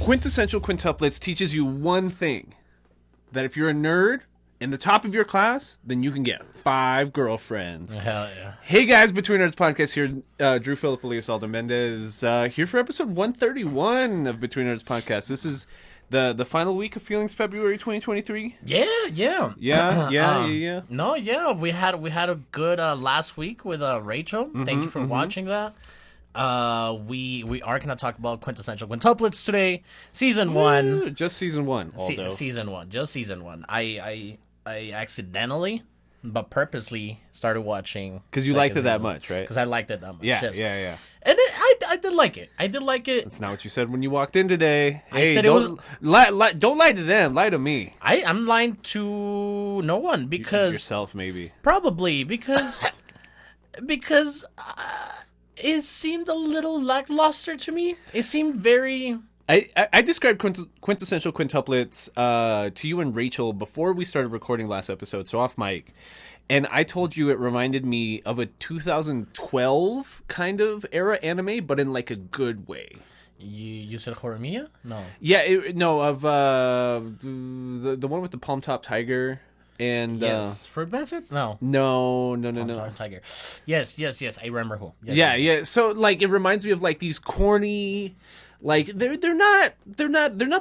Quintessential Quintuplets teaches you one thing. That if you're a nerd in the top of your class, then you can get 5 girlfriends. Hell yeah. Hey guys, Between Nerds Podcast here. Drew Philip Elias Aldo Mendez here for episode 131 of Between Nerds Podcast. This is the final week of Feelings, February 2023. Yeah. Yeah. No, yeah, we had a good last week with Rachel. Thank you for watching that. We are gonna talk about Quintessential Quintuplets today, season 1. Just season 1. Aldo. Season 1, just season 1. I accidentally, but purposely started watching because you liked it that much, right? Because I liked it that much. Yeah, yes. yeah. And I did like it. That's not what you said when you walked in today. I said don't lie to them. Lie to me. I'm lying to no one because yourself, maybe. Probably because it seemed a little lackluster to me. It seemed very. I described Quintessential Quintuplets to you and Rachel before we started recording last episode, so off mic. And I told you it reminded me of a 2012 kind of era anime, but in like a good way. You said Harem? No. Yeah, of the one with the palm top tiger and yes, Fruit Baskets? No. No. Palm-top tiger. Yes. I remember who. Yes, yeah. So like it reminds me of like these corny. Like they're not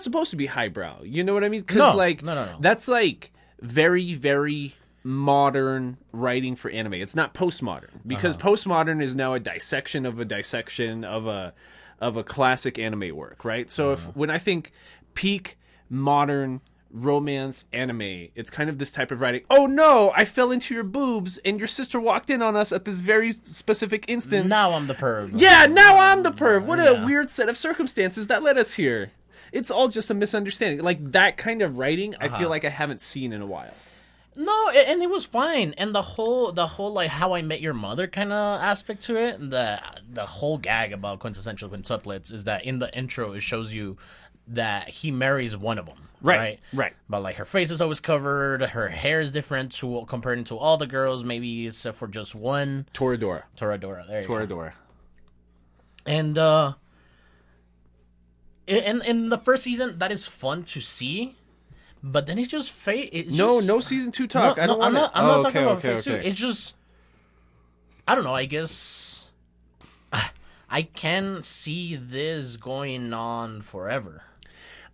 supposed to be highbrow. You know what I mean? Because no. That's like very, very modern writing for anime. It's not postmodern because postmodern is now a dissection of a classic anime work, right? So when I think peak modern romance anime, it's kind of this type of writing. Oh no, I fell into your boobs and your sister walked in on us at this very specific instance. Now I'm the perv. Yeah, now I'm the perv. What a weird set of circumstances that led us here. It's all just a misunderstanding. Like that kind of writing, I feel like I haven't seen in a while. No, and it was fine. And the whole like How I Met Your Mother kind of aspect to it, the whole gag about Quintessential Quintuplets is that in the intro it shows you that he marries one of them. Right. But like her face is always covered, her hair is different compared to all the girls, maybe except for just one. Toradora. There you Toradora. go. And in the first season, that is fun to see. But then it just fades. No season 2 talk. I don't want it. I'm not talking about phase 2. It's just, I don't know. I guess I can see this going on forever.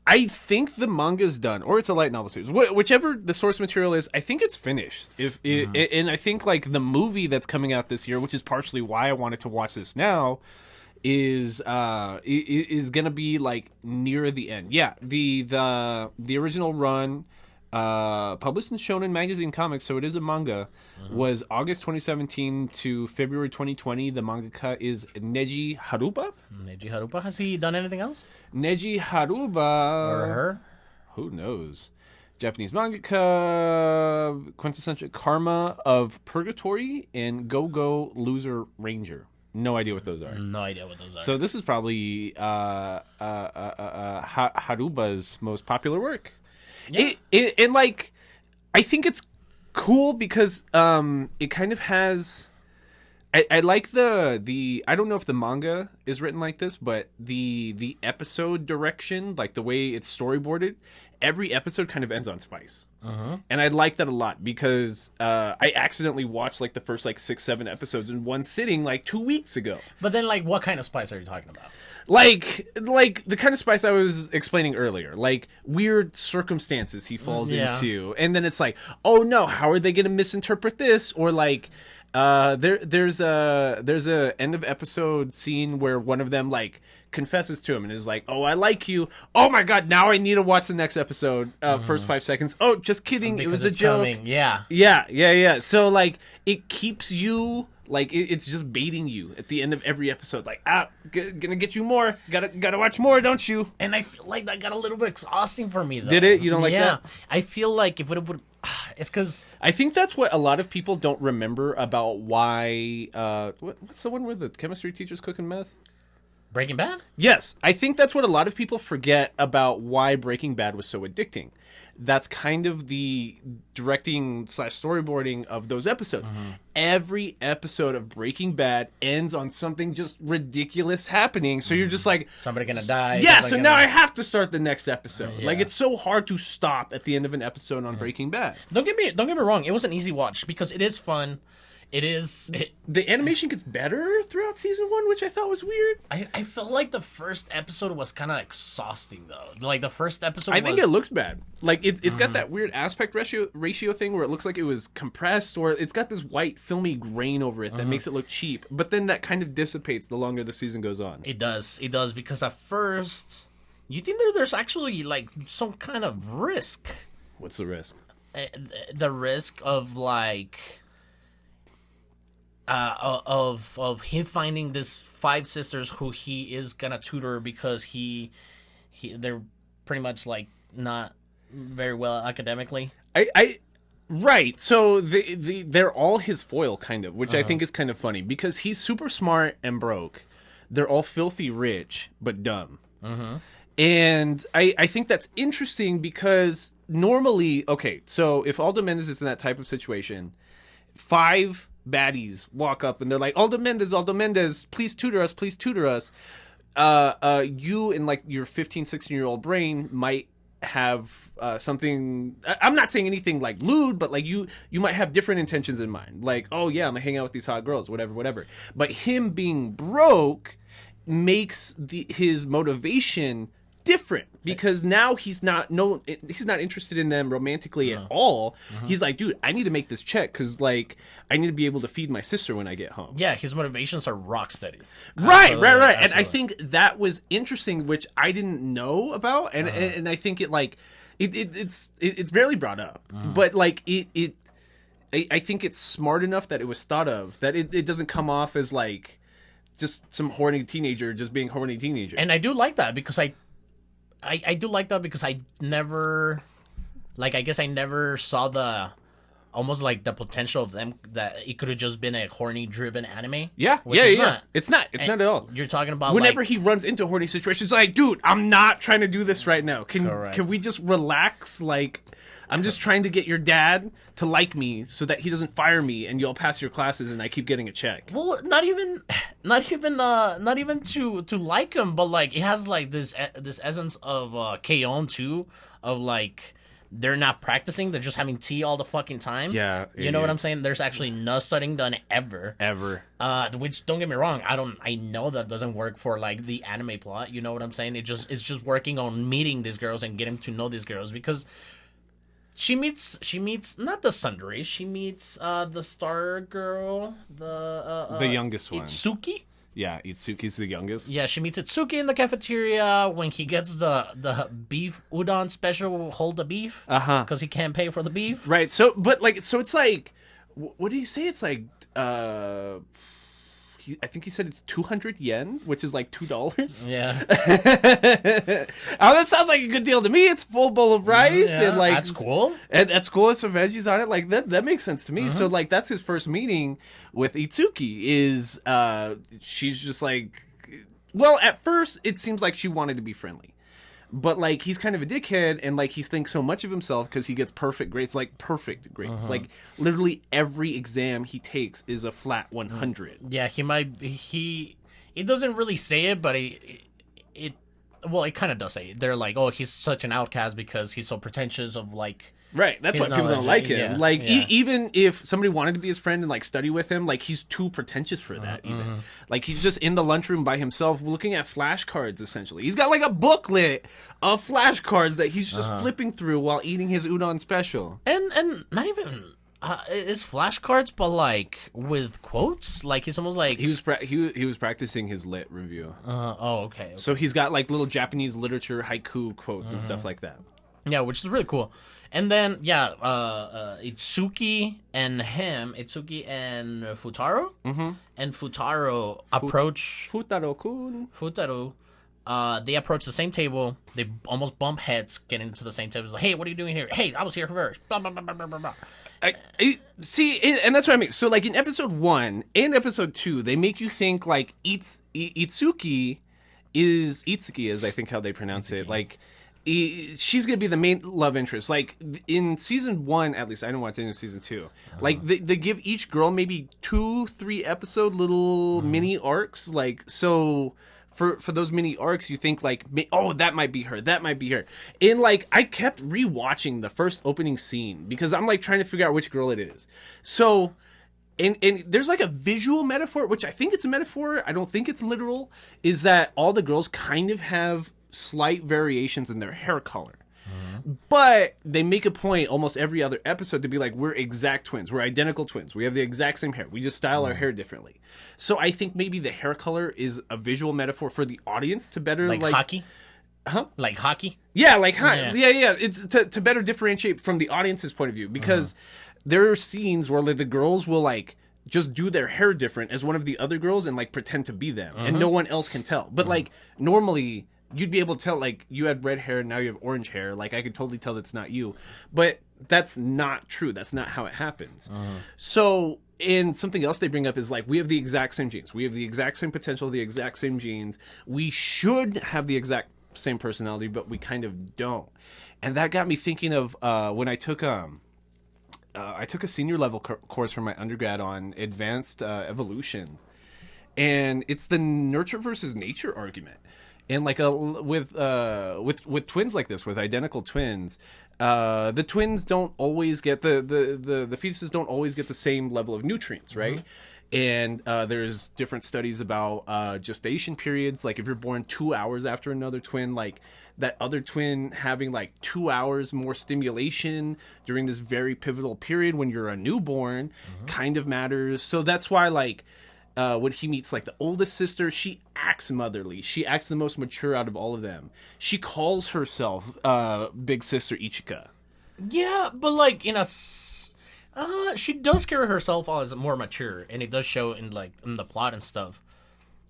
I think the manga's done, or it's a light novel series. Whichever the source material is, I think it's finished. And I think like the movie that's coming out this year, which is partially why I wanted to watch this now, is gonna be like near the end. Yeah, the original run, published in Shonen Magazine Comics, so it is a manga, was August 2017 to February 2020. The mangaka is Neji Haruba. Has he done anything else? Neji Haruba or her? Who knows? Japanese mangaka, Quintessential Karma of Purgatory and Go Loser Ranger. No idea what those are. So this is probably Haruba's most popular work. Yeah. And like, I think it's cool because it kind of has. I like the I don't know if the manga is written like this, but the episode direction, like the way it's storyboarded, every episode kind of ends on spice. And I like that a lot because I accidentally watched like the first like 6-7 episodes in one sitting like 2 weeks ago. But then like what kind of spice are you talking about? Like the kind of spice I was explaining earlier, like weird circumstances he falls into, and then it's like, oh no, how are they going to misinterpret this? Or like, there's a end of episode scene where one of them like confesses to him and is like, oh, I like you. Oh my god, now I need to watch the next episode. First 5 seconds. Oh, just kidding. Because it was a joke. Coming. Yeah. So like it keeps you. Like, it's just baiting you at the end of every episode. Like, gonna get you more. Gotta watch more, don't you? And I feel like that got a little bit exhausting for me, though. Did it? You don't like that? I feel like if it would... It's because... I think that's what a lot of people don't remember about why... what's the one where the chemistry teacher's cooking meth? Breaking Bad? Yes, I think that's what a lot of people forget about why Breaking Bad was so addicting. That's kind of the directing / storyboarding of those episodes. Every episode of Breaking Bad ends on something just ridiculous happening. So you're just like, somebody gonna die. Yeah, so now I have to start the next episode. Yeah. Like, it's so hard to stop at the end of an episode on Breaking Bad. Don't get me wrong. It was an easy watch because it is fun. The animation gets better throughout season 1, which I thought was weird. I felt like the first episode was kind of exhausting though. Like the first episode, I think it looks bad. Like it's got that weird aspect ratio thing where it looks like it was compressed, or it's got this white filmy grain over it that makes it look cheap. But then that kind of dissipates the longer the season goes on. It does because at first you think there's actually like some kind of risk. What's the risk? The risk of like. Of him finding this 5 sisters who he is gonna tutor because they're pretty much like not very well academically. Right. So they're all his foil, kind of, which I think is kind of funny because he's super smart and broke. They're all filthy rich but dumb. And I think that's interesting because normally, okay, so if Aldo Mendez is in that type of situation, 5 baddies walk up and they're like, Aldo Mendez, please tutor us. You in like your 15, 16-year-old brain might have something. I'm not saying anything like lewd, but like you might have different intentions in mind. Like, oh yeah, I'm gonna hang out with these hot girls, whatever. But him being broke makes his motivation different because now he's not interested in them romantically at all. He's like, dude, I need to make this check because like I need to be able to feed my sister when I get home. Yeah, his motivations are rock steady. Right. Absolutely. And I think that was interesting, which I didn't know about, and I think it's barely brought up, but like I think it's smart enough that it was thought of, that it doesn't come off as like just some horny teenager just being horny teenager. And I do like that because I do like that because I never, like, I guess I never saw the, almost like the potential of them, that it could have just been a horny driven anime. Yeah. It's not at all. You're talking about whenever like, he runs into horny situations, like, dude, I'm not trying to do this right now. Can we just relax? Like, I'm just trying to get your dad to like me so that he doesn't fire me and you'll pass your classes and I keep getting a check. well, not even to like him, but like it has like this essence of K-On! Too, of like they're not practicing, they're just having tea all the fucking time. Yeah, you know what I'm saying? There's actually no studying done ever. Which, don't get me wrong, I know that doesn't work for like the anime plot. You know what I'm saying? It's just working on meeting these girls and getting to know these girls because she meets not the tsundere, she meets the star girl, the youngest one, Itsuki. Yeah, Itsuki's the youngest. Yeah, she meets Itsuki in the cafeteria when he gets the beef udon special, hold the beef, because he can't pay for the beef. Right. So, but like, so it's like, what do you say? It's like, I think he said it's 200 yen, which is like $2. Yeah. Oh, that sounds like a good deal to me. It's a full bowl of rice and like that's cool. And that's cool. With some veggies on it. Like that makes sense to me. So like that's his first meeting with Itsuki. Is she's just like, well, at first it seems like she wanted to be friendly. But, like, he's kind of a dickhead, and, like, he thinks so much of himself because he gets perfect grades. Like, perfect grades. Like, literally every exam he takes is a flat 100. Yeah, he doesn't really say it, but it kind of does say it. They're like, oh, he's such an outcast because he's so pretentious of, like... Right, that's why people don't like him. Yeah, like, yeah. Even if somebody wanted to be his friend and, like, study with him, like, he's too pretentious for that, even. Like, he's just in the lunchroom by himself looking at flashcards, essentially. He's got, like, a booklet of flashcards that he's just flipping through while eating his udon special. And not even... it's flashcards, but, like, with quotes? Like, he's almost like... He was practicing his lit review. Okay. So he's got, like, little Japanese literature haiku quotes and stuff like that. Yeah, which is really cool. And then, Itsuki and Futaro. And Futaro approach... Futaro-kun. Futaro. They approach the same table. They almost bump heads getting into the same table. It's like, hey, what are you doing here? Hey, I was here first. Blah, blah, blah, blah, blah, blah. See, and that's what I mean. So, like, in episode 1 and episode 2, they make you think, like, Itsuki is Itsuki, is I think how they pronounce it. Like, she's gonna be the main love interest. Like in season 1, at least I don't watch into season 2. Like they give each girl maybe 2-3 episode little mini arcs. Like so. For those mini arcs, you think like, oh, that might be her, that might be her. And like, I kept rewatching the first opening scene because I'm like trying to figure out which girl it is. So, and there's like a visual metaphor, which I think it's a metaphor. I don't think it's literal. Is that all the girls kind of have slight variations in their hair color. But they make a point almost every other episode to be like, we're exact twins. We're identical twins. We have the exact same hair. We just style our hair differently. So I think maybe the hair color is a visual metaphor for the audience to better like hockey? Huh? Like hockey? Yeah, like yeah. It's to better differentiate from the audience's point of view because there are scenes where like, the girls will like just do their hair different as one of the other girls and like pretend to be them and no one else can tell. But like normally you'd be able to tell, like, you had red hair and now you have orange hair. Like, I could totally tell that's not you. But that's not true. That's not how it happens. So, and something else they bring up is, like, we have the exact same genes. We have the exact same potential, the exact same genes. We should have the exact same personality, but we kind of don't. And that got me thinking of when I took a senior level course for my undergrad on advanced evolution. And it's the nurture versus nature argument. And like with twins like this, with identical twins, the twins don't always get the fetuses don't always get the same level of nutrients, right? And there's different studies about gestation periods. Like if you're born 2 hours after another twin, like that other twin having like 2 hours more stimulation during this very pivotal period when you're a newborn kind of matters. So that's why like. When he meets like the oldest sister, she acts motherly. She acts the most mature out of all of them. She calls herself Big Sister Ichika. Yeah, but like she does carry herself as more mature, and it does show in the plot and stuff.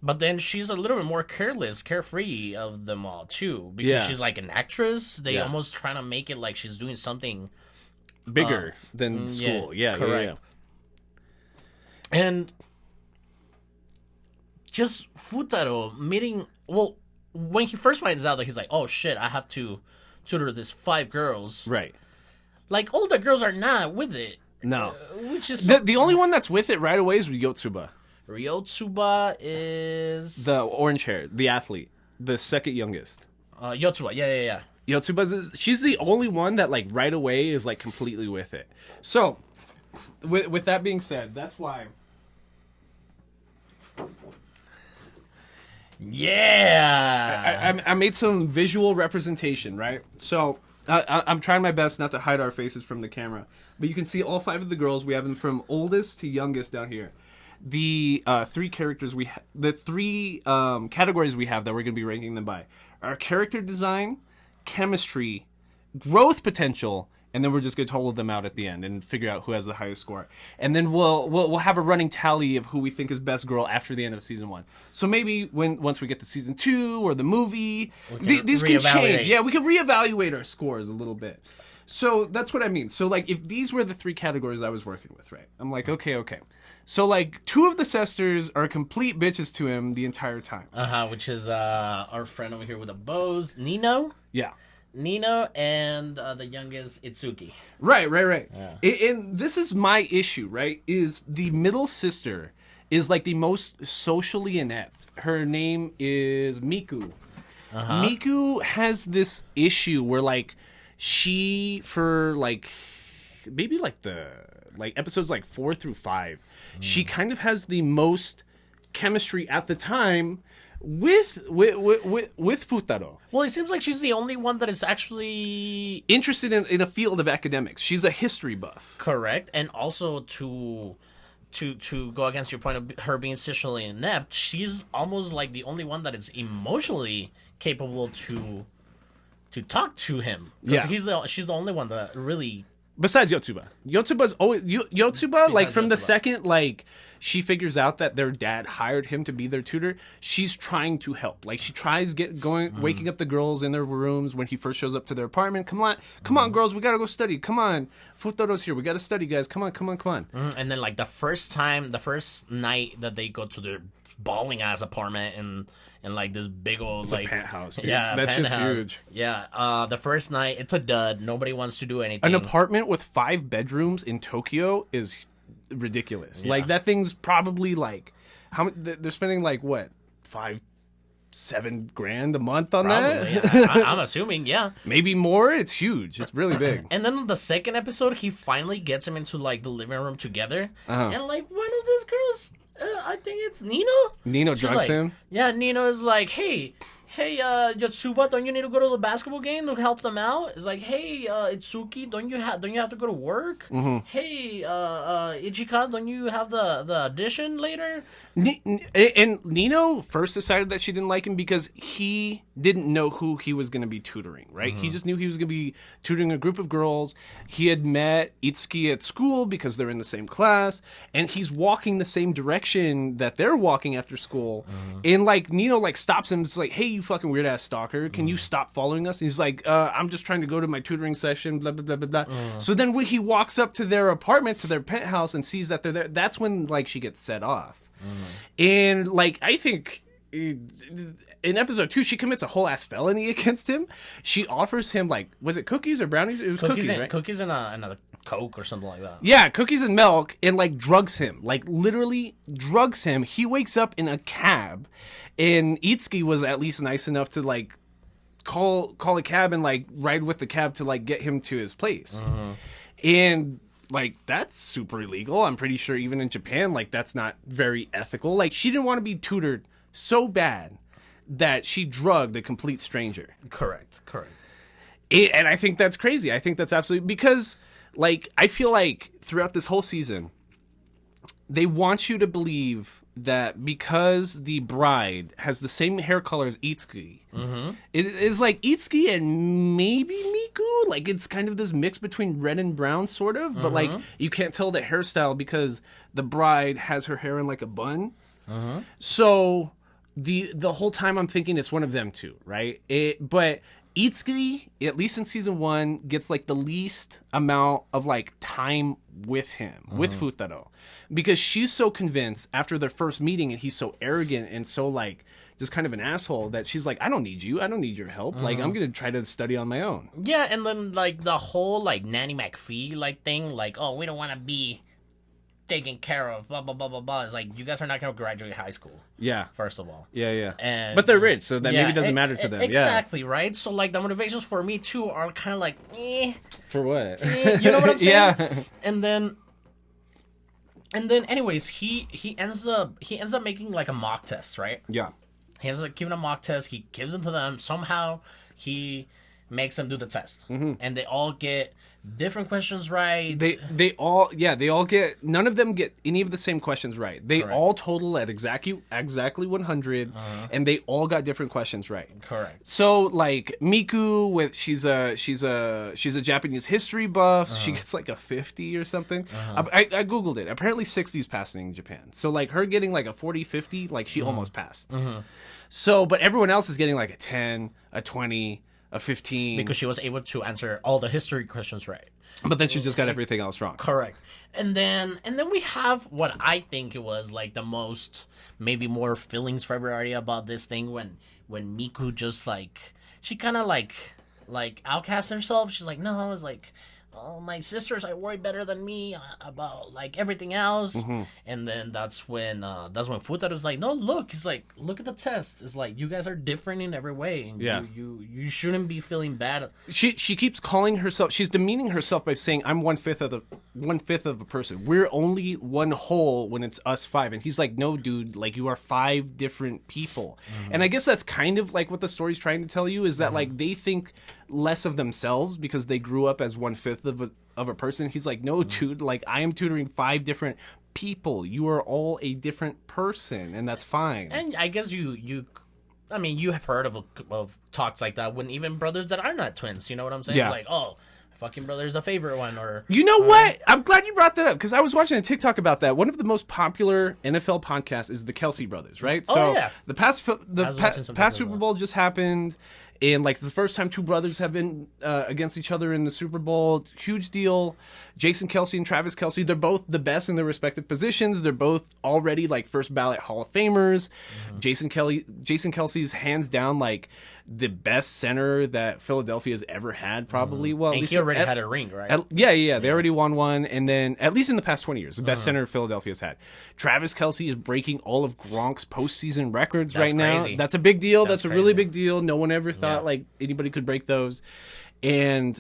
But then she's a little bit more careless, carefree of them all too, because she's like an actress. They almost trying to make it like she's doing something bigger than school. Yeah, correct. Yeah. And just Futaro meeting. Well, when he first finds out that he's like, "Oh shit, I have to tutor this 5 girls." Right. Like all the girls are not with it. No. Which is the only one that's with it right away is Ryotsuba. Ryotsuba is the orange hair, the athlete, the second youngest. Yotsuba, yeah. Yotsuba, she's the only one that like right away is like completely with it. So, with that being said, that's why. Yeah, I made some visual representation, right? So I'm trying my best not to hide our faces from the camera, but you can see all 5 of the girls. We have them from oldest to youngest down here. The 3 characters the 3 categories we have that we're going to be ranking them by are character design, chemistry, growth potential. And then we're just going to total them out at the end and figure out who has the highest score. And then we'll have a running tally of who we think is best girl after the end of season 1. So maybe once we get to season 2 or the movie, these can change. Yeah, we can reevaluate our scores a little bit. So that's what I mean. So like if these were the 3 categories I was working with, right? I'm like, okay. So like 2 of the sisters are complete bitches to him the entire time. Which is our friend over here with the bows, Nino. Yeah. Nino and the youngest Itsuki. Right. Yeah. And this is my issue, right? Is the middle sister is like the most socially inept. Her name is Miku. Miku has this issue where like she for like maybe like the episodes like 4 through 5, she kind of has the most chemistry at the time with Futaro. Well, it seems like she's the only one that is actually interested in a field of academics. She's a history buff. Correct. And also to go against your point of her being socially inept, she's almost like the only one that is emotionally capable to talk to him. Because she's the only one that really. Besides Yotsuba. Yotsuba's always Yotsuba, like from the second like she figures out that their dad hired him to be their tutor, she's trying to help. Like she tries waking up the girls in their rooms when he first shows up to their apartment. Come on, girls, we gotta go study. Come on, Futaro's here. We gotta study, guys. Come on. And then like the first night that they go to their bawling ass apartment in like this big old It's like a penthouse. Dude. Yeah, that shit's penthouse. huge. Yeah. The first night it's a dud. Nobody wants to do anything. An apartment with 5 bedrooms in Tokyo is ridiculous. Like that thing's probably like they're spending like what 5-7 grand a month on Probably. that. I'm assuming, yeah. Maybe more. It's huge. It's really big. And then on the second episode, he finally gets him into like the living room together, and like one of these girls, I think it's Nino. Nino She's drugs like, him. Yeah, Nino is like, hey, Yotsuba, don't you need to go to the basketball game to help them out? It's like, hey, Itsuki, don't you have to go to work? Hey, Ichika, don't you have the audition later? And Nino first decided that she didn't like him because he didn't know who he was going to be tutoring, right? He just knew he was going to be tutoring a group of girls. He had met Itsuki at school because they're in the same class, and he's walking the same direction that they're walking after school. And like Nino like stops him. It's like, hey, you fucking weird ass stalker, can you stop following us? And he's like, I'm just trying to go to my tutoring session, blah blah blah blah blah. So then when he walks up to their apartment, to their penthouse, and sees that they're there, that's when like she gets set off. And like I think in episode 2 she commits a whole ass felony against him. She offers him like, was it cookies or brownies? It was cookies, right? Cookies and another Coke or something like that. Yeah, cookies and milk, and like drugs him, like literally drugs him. He wakes up in a cab, and Itsuki was at least nice enough to like call a cab and like ride with the cab to like get him to his place. And like that's super illegal. I'm pretty sure even in Japan, like that's not very ethical. Like she didn't want to be tutored so bad that she drugged a complete stranger. Correct. And I think that's crazy. I think that's absolutely, because like I feel like throughout this whole season, they want you to believe that because the bride has the same hair color as Itsuki, it is like Itsuki and maybe Miku. Like it's kind of this mix between red and brown, sort of. But like you can't tell the hairstyle because the bride has her hair in like a bun. So the whole time I'm thinking it's one of them two, right? But Itsuki, at least in season 1, gets like the least amount of like time with him, with Futaro, because she's so convinced after their first meeting, and he's so arrogant and so like just kind of an asshole, that she's like, I don't need you, I don't need your help. Like I'm gonna try to study on my own. Yeah, and then like the whole like Nanny McPhee like thing, like, oh, we don't want to be taken care of, blah blah blah blah blah. It's like, you guys are not gonna graduate high school. Yeah. First of all. Yeah. And But they're rich, so that maybe doesn't matter to them. Exactly, right? So like the motivations for me too are kind of like, For what? you know what I'm saying? Yeah. And then anyways, he ends up making like a mock test, right? Yeah. He ends up giving a mock test. He gives them to them. Somehow he makes them do the test, and they all get different questions right. They all get, none of them get any of the same questions right. They all total at exactly 100, and they all got different questions right. Correct. So like Miku, she's a Japanese history buff. She gets like a 50 or something. I googled it. Apparently 60 is passing in Japan. So like her getting like a 40, 50, like she almost passed. So but everyone else is getting like a 10, a 20, a 15. Because she was able to answer all the history questions right. But then she just got everything else wrong. Correct. And then we have what I think it was like the most, maybe more feelings for everybody about this thing, when Miku just like, she kind of like outcast herself. She's like, no, I was like, oh, my sisters I worry better than me about like everything else. And then that's when Futaro's like, no, look, he's like, look at the test. It's like, you guys are different in every way, and you shouldn't be feeling bad. She keeps calling herself, she's demeaning herself by saying, I'm 1/5 of a person. We're only one whole when it's us 5. And he's like, no, dude, like you are 5 different people. And I guess that's kind of like what the story's trying to tell you, is that like they think less of themselves because they grew up as 1/5 of a person. He's like, no, dude, like I am tutoring 5 different people. You are all a different person, and that's fine. And I guess you have heard of talks like that when even brothers that are not twins, you know what I'm saying? Yeah. It's like, oh, fucking brother's the favorite one, or you know what? I'm glad you brought that up, because I was watching a TikTok about that. One of the most popular NFL podcasts is the Kelsey brothers, right? Oh, So yeah. the past watching some past Super Super Bowl just happened, And like it's the first time two brothers have been against each other in the Super Bowl. Huge deal. Jason Kelce and Travis Kelce, they're both the best in their respective positions. They're both already like first ballot Hall of Famers. Jason Kelce's hands down like the best center that Philadelphia's ever had, probably. Well, at And least he already had a ring, right? Yeah. They already won one, and then at least in the past 20 years, the best center Philadelphia's had. Travis Kelce is breaking all of Gronk's postseason records right now. Crazy. That's a big deal. That's a crazy. really big deal. No one ever thought like anybody could break those. And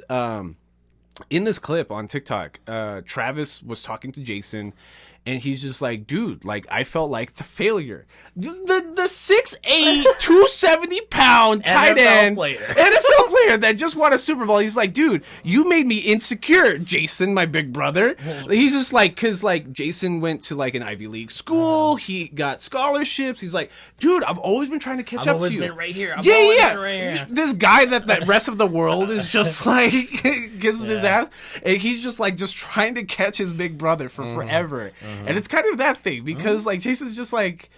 in this clip on TikTok, Travis was talking to Jason, and he's just like, dude, like, I felt like the failure. The 6'8", 270-pound tight end NFL player that just won a Super Bowl. He's like, dude, you made me insecure, Jason, my big brother. He's just like, because, like, Jason went to, like, an Ivy League school. He got scholarships. He's like, dude, I've always been trying to catch up to you. I've always been right here. Been right here. This guy that rest of the world is just, like, kissing his ass. And he's just, like, just trying to catch his big brother for forever. And it's kind of that thing because, like, Jason's just like,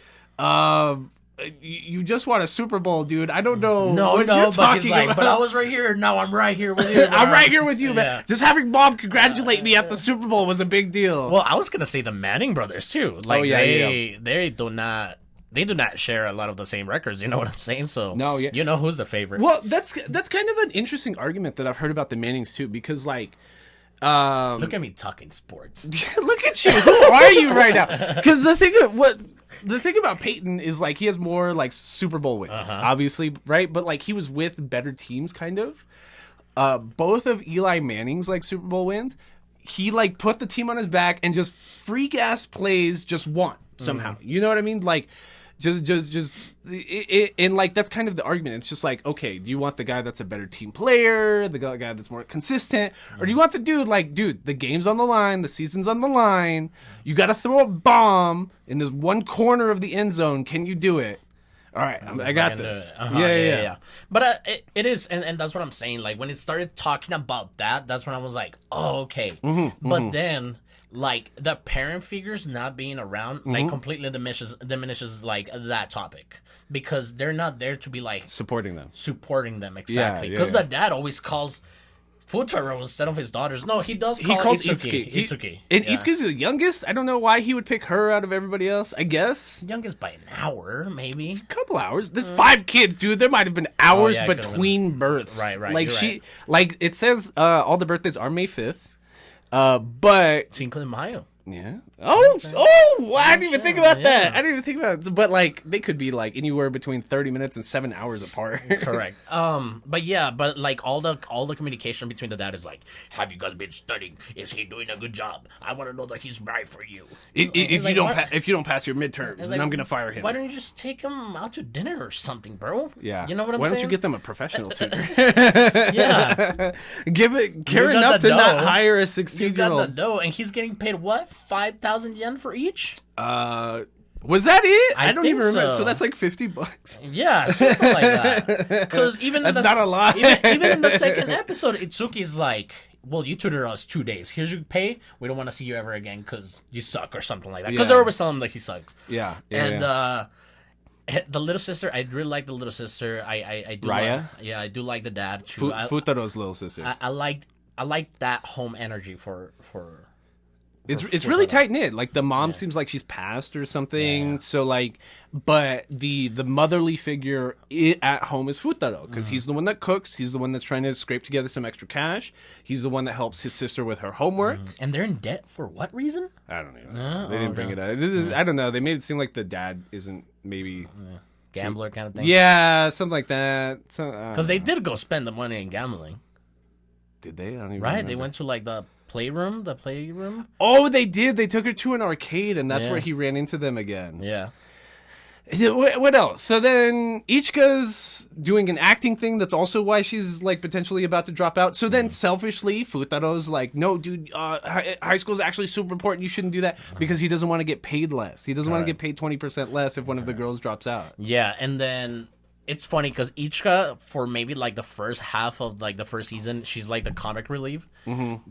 you just won a Super Bowl, dude. I don't know what you're talking about. But I was right here. Now I'm right here with you. I'm right here with you, man. Just having Mom congratulate me at the Super Bowl was a big deal. Well, I was gonna say the Manning brothers too. Like they do not share a lot of the same records. You know what I'm saying? So you know who's the favorite. Well, that's kind of an interesting argument that I've heard about the Mannings too, because like. Look at me talking sports. Look at you. Who are you right now? Because the thing about Peyton is like he has more like Super Bowl wins, obviously, right? But like he was with better teams, kind of. Both of Eli Manning's like Super Bowl wins, he like put the team on his back and just freak ass plays, just won somehow. You know what I mean? Like. And like that's kind of the argument. It's just like, okay, do you want the guy that's a better team player, the guy that's more consistent, or do you want the dude like, dude, the game's on the line, the season's on the line, you got to throw a bomb in this one corner of the end zone? Can you do it? All right, I got this. Yeah. But it is, and that's what I'm saying. Like when it started talking about that, that's when I was like, oh, okay. But then. Like the parent figures not being around, like completely diminishes like that topic because they're not there to be like supporting them exactly. Because the dad always calls Futaro instead of his daughters. No, he does. He calls Itsuki. And Itsuki's the youngest. I don't know why he would pick her out of everybody else. I guess youngest by an hour, maybe a couple hours. There's 5 kids, dude. There might have been hours between births. Right. Like like it says, all the birthdays are May 5th. But Cinco de Mayo. Yeah. I didn't even think about that. I didn't even think about it. But like, they could be like anywhere between 30 minutes and 7 hours apart. Correct. But like all the communication between the dad is like, have you guys been studying? Is he doing a good job? I want to know that he's right for you. If you don't pass your midterms, then I'm gonna fire him. Why don't you just take him out to dinner or something, bro? Yeah. You know what I'm saying? Why don't you get them a professional tutor? Yeah. Care enough to not hire a 16-year-old. You got the dough, and he's getting paid what? 5,000 yen for each? Was that it? I don't even remember. So that's like $50. Yeah, something like that. Because that's not a lot. even in the second episode, Itsuki's like, well, you tutored us 2 days. Here's your pay. We don't want to see you ever again because you suck or something like that. Because they always tell him like he sucks. Yeah. The little sister, I really like the little sister. I do. Raya? I do like the dad too. Futaro's little sister. I like that home energy for It's really tight knit. Like the mom seems like she's passed or something. Yeah. So like, but the motherly figure at home is Futaro because he's the one that cooks. He's the one that's trying to scrape together some extra cash. He's the one that helps his sister with her homework. And they're in debt for what reason? I don't even know. They didn't bring it up. I don't know. They made it seem like the dad isn't maybe gambler kind of thing. Yeah, something like that. Because they did go spend the money in gambling. Did they? I don't even remember. They went to like the playroom. Oh, they did. They took her to an arcade, and that's where he ran into them again. Yeah. What else? So then Ichika's doing an acting thing. That's also why she's like potentially about to drop out. So then selfishly, Futaro's like, no, dude, high school is actually super important. You shouldn't do that because he doesn't want to get paid less. He doesn't want to get paid 20% less if one of the girls drops out. Yeah, and then it's funny because Ichika, for maybe like the first half of like the first season, she's like the comic relief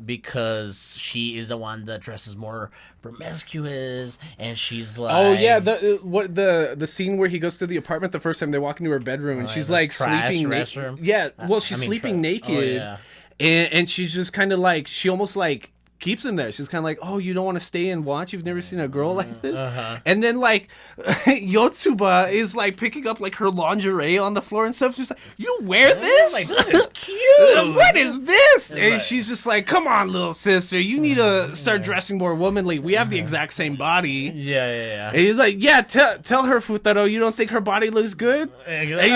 because she is the one that dresses more promiscuous, and she's like, oh yeah, the scene where he goes to the apartment the first time they walk into her bedroom and she's like sleeping naked. Yeah, well, she's sleeping naked, and she's just kind of like, she almost like keeps him there. She's kind of like, oh, you don't want to stay and watch? You've never seen a girl like this? And then, like, Yotsuba is, like, picking up, like, her lingerie on the floor and stuff. She's like, you wear this? Like, this is cute. What is this? And she's just like, come on, little sister. You need to start dressing more womanly. We have the exact same body. Yeah. And he's like, yeah, tell her, Futaro, you don't think her body looks good? And he's like,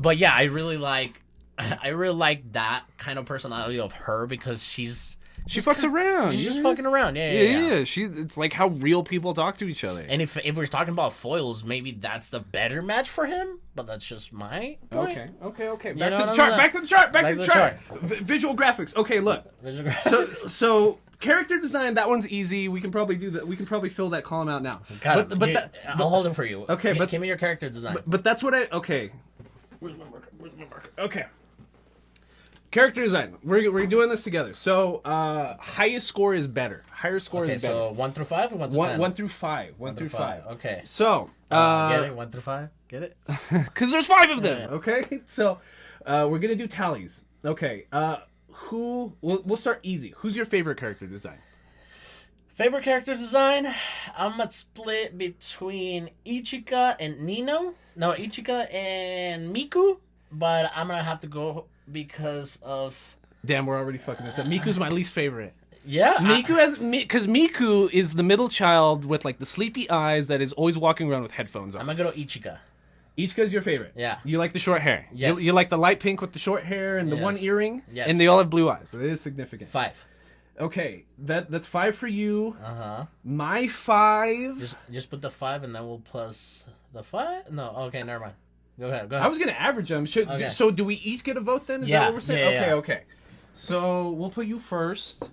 but yeah, I really like that kind of personality of her because she fucks around. She's just fucking around. Yeah. It's like how real people talk to each other. And if we're talking about foils, maybe that's the better match for him. But that's just my point. Okay. Back to the chart. Visual graphics. Okay, look. So character design, that one's easy. We can probably do that. We can probably fill that column out now. I'll hold it for you. Okay, give me your character design. But that's what okay. Where's my marker? Okay. Character design. We're doing this together. So, highest score is better. Higher score is better. So 1 through 5 or 1 through 10? 1 through 5. 1 through 5. Okay. So, get it? 1 through 5? Get it? Because there's 5 of them. Yeah. Okay. So, we're gonna do tallies. Okay. We'll start easy. Who's your favorite character design? Favorite character design? I'm gonna split between Ichika and Nino. No, Ichika and Miku. But I'm gonna have to go because of... Damn, we're already fucking this up. Miku's my least favorite. Yeah. Because Miku is the middle child with like the sleepy eyes that is always walking around with headphones on. I'm gonna go Ichika. Ichika's your favorite? Yeah. You like the short hair? Yes. You like the light pink with the short hair and the one earring? Yes. And they all have blue eyes, so it is significant. 5. Okay, that's 5 for you. Uh-huh. My 5... Just put the 5 and then we'll plus the 5? No, okay, never mind. Go ahead. I was going to average them. Okay. So do we each get a vote then? Is that what we're saying? Okay. So we'll put you first.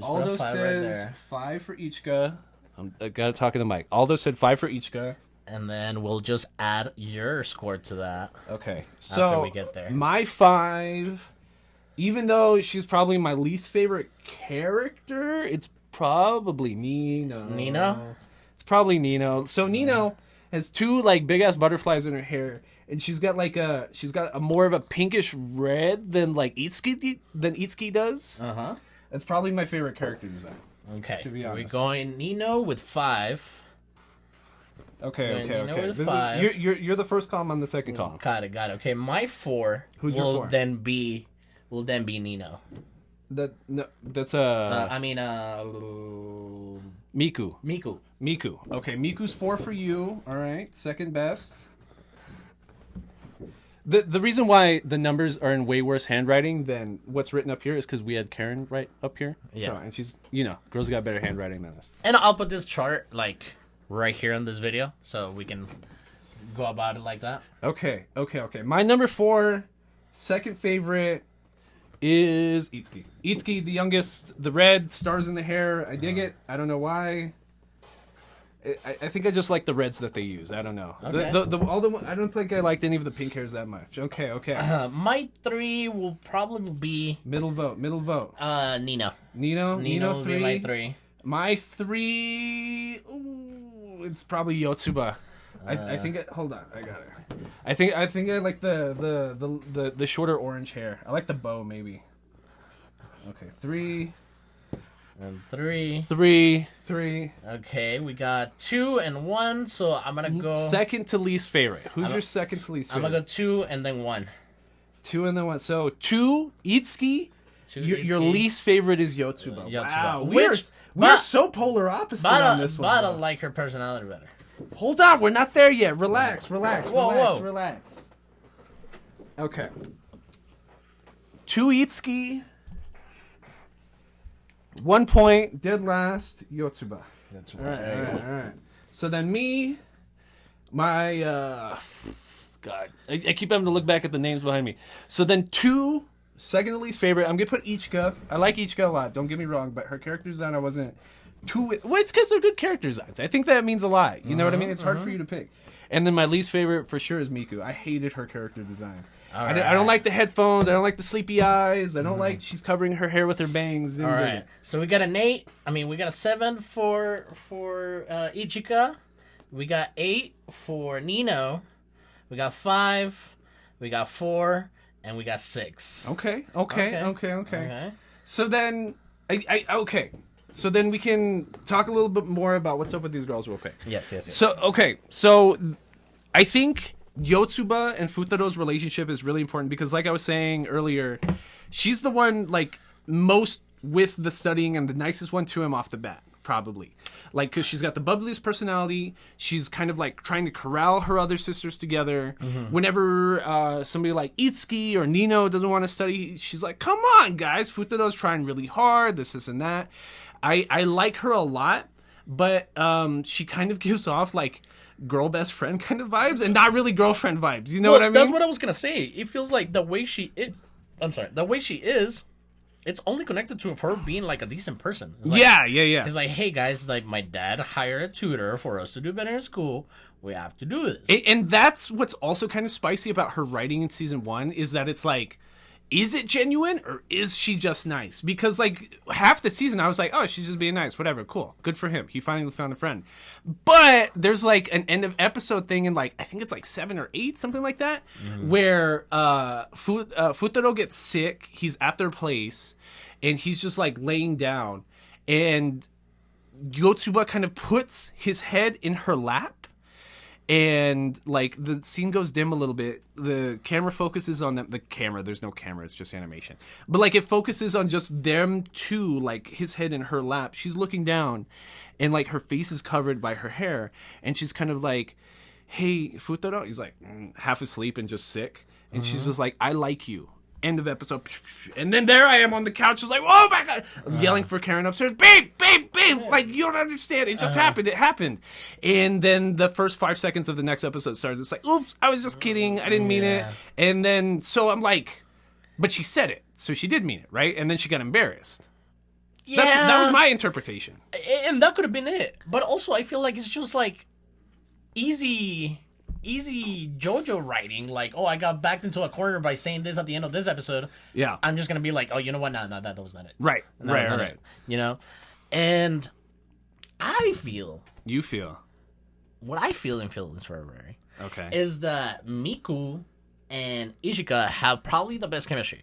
Aldo says 5 for Ichika. I got to talk in the mic. Aldo said 5 for Ichika. And then we'll just add your score to that. Okay. So after we get there. My 5, even though she's probably my least favorite character, it's probably Nino. Nino? It's probably Nino. So Nino has 2 like big ass butterflies in her hair, and she's got a more of a pinkish red than like Itsuki does. Uh-huh. That's probably my favorite character design. Okay. To be honest. We're going Nino with 5. Okay. With 5. You're the first column on the second column. Got it. Okay, my 4 Who's your 4? Then be Nino. That's Miku. Miku. Okay, Miku's 4 for you. All right, second best. The reason why the numbers are in way worse handwriting than what's written up here is because we had Karen right up here. Yeah. So, and she's, girls got better handwriting than us. And I'll put this chart like right here in this video so we can go about it like that. Okay. My number 4, second favorite, is Itsuki. Itsuki, the youngest, the red, stars in the hair. I dig it. I don't know why. I think I just like the reds that they use. I don't know. Okay. I don't think I liked any of the pink hairs that much. Okay. My 3 will probably be Middle vote. Nino. Nino 3. Will be my 3. My 3. Ooh, it's probably Yotsuba. I think. Hold on, I got it. I think I like the shorter orange hair. I like the bow maybe. Okay, 3. And 3. 3. Okay, we got 2 and 1, so I'm gonna go second to least favorite. Who's your second to least favorite? I'm gonna go 2 and then 1. 2 and then 1. So 2 Itsuki. Your least favorite is Yotsuba. Wow, we're so polar opposite on this one. But I like her personality better. Hold on, we're not there yet. Relax. Whoa. Okay. 2 Itsuki. 1 point, dead last, Yotsuba. All right. So then God, I keep having to look back at the names behind me. So then 2, second to least favorite. I'm gonna put Ichika. I like Ichika a lot. Don't get me wrong, but her character design I wasn't Well, it's because they're good character designs. I think that means a lot. You know what I mean? It's hard for you to pick. And then my least favorite for sure is Miku. I hated her character design. I don't like the headphones. I don't like the sleepy eyes. I don't like she's covering her hair with her bangs. All right. So we got an 8. We got a 7 for Ichika. We got 8 for Nino. We got 5. We got 4. And we got 6. Okay. So then, okay. So then we can talk a little bit more about what's up with these girls real quick. Yes. So I think Yotsuba and Futaro's relationship is really important because, like I was saying earlier, she's the one, like, most with the studying and the nicest one to him off the bat, probably. Like, because she's got the bubbliest personality. She's kind of, like, trying to corral her other sisters together. Whenever somebody like Itsuki or Nino doesn't want to study, she's like, come on, guys. Futaro's trying really hard, this and that. I like her a lot, but she kind of gives off, like, girl best friend kind of vibes and not really girlfriend vibes. You know what I mean? That's what I was going to say. It feels like the way she is, it's only connected to her being, like, a decent person. It's like, yeah. It's like, hey, guys, like, my dad hired a tutor for us to do better in school. We have to do this. And that's what's also kind of spicy about her writing in season 1 is that it's like, is it genuine or is she just nice? Because, like, half the season I was like, oh, she's just being nice. Whatever, cool. Good for him. He finally found a friend. But there's, like, an end of episode thing in, like, I think it's, like, 7 or 8, something like that, where Futaro gets sick. He's at their place, and he's just, like, laying down. And Yotsuba kind of puts his head in her lap. And, like, the scene goes dim a little bit. The camera focuses on them. The camera, there's no camera. It's just animation. But, like, it focuses on just them two, like, his head in her lap. She's looking down, and, like, her face is covered by her hair. And she's kind of like, hey, Futaro. He's, like, half asleep and just sick. And she's just like, I like you. End of episode. And then there I am on the couch, just like, oh my god, yelling for Karen upstairs, babe, like, you don't understand, it just happened, it happened. And then the first 5 seconds of the next episode starts, it's like, oops, I was just kidding, I didn't mean it. And then, so I'm like, but she said it, so she did mean it, right? And then she got embarrassed. Yeah. That was my interpretation. And that could have been it. But also, I feel like it's just, like, easy JoJo writing, like, oh, I got backed into a corner by saying this at the end of this episode. Yeah. I'm just going to be like, oh, you know what? No, that was not it. Right. Right. You know? And I feel... You feel? What I feel in Feelings Forever okay. is that Miku and Ishika have probably the best chemistry.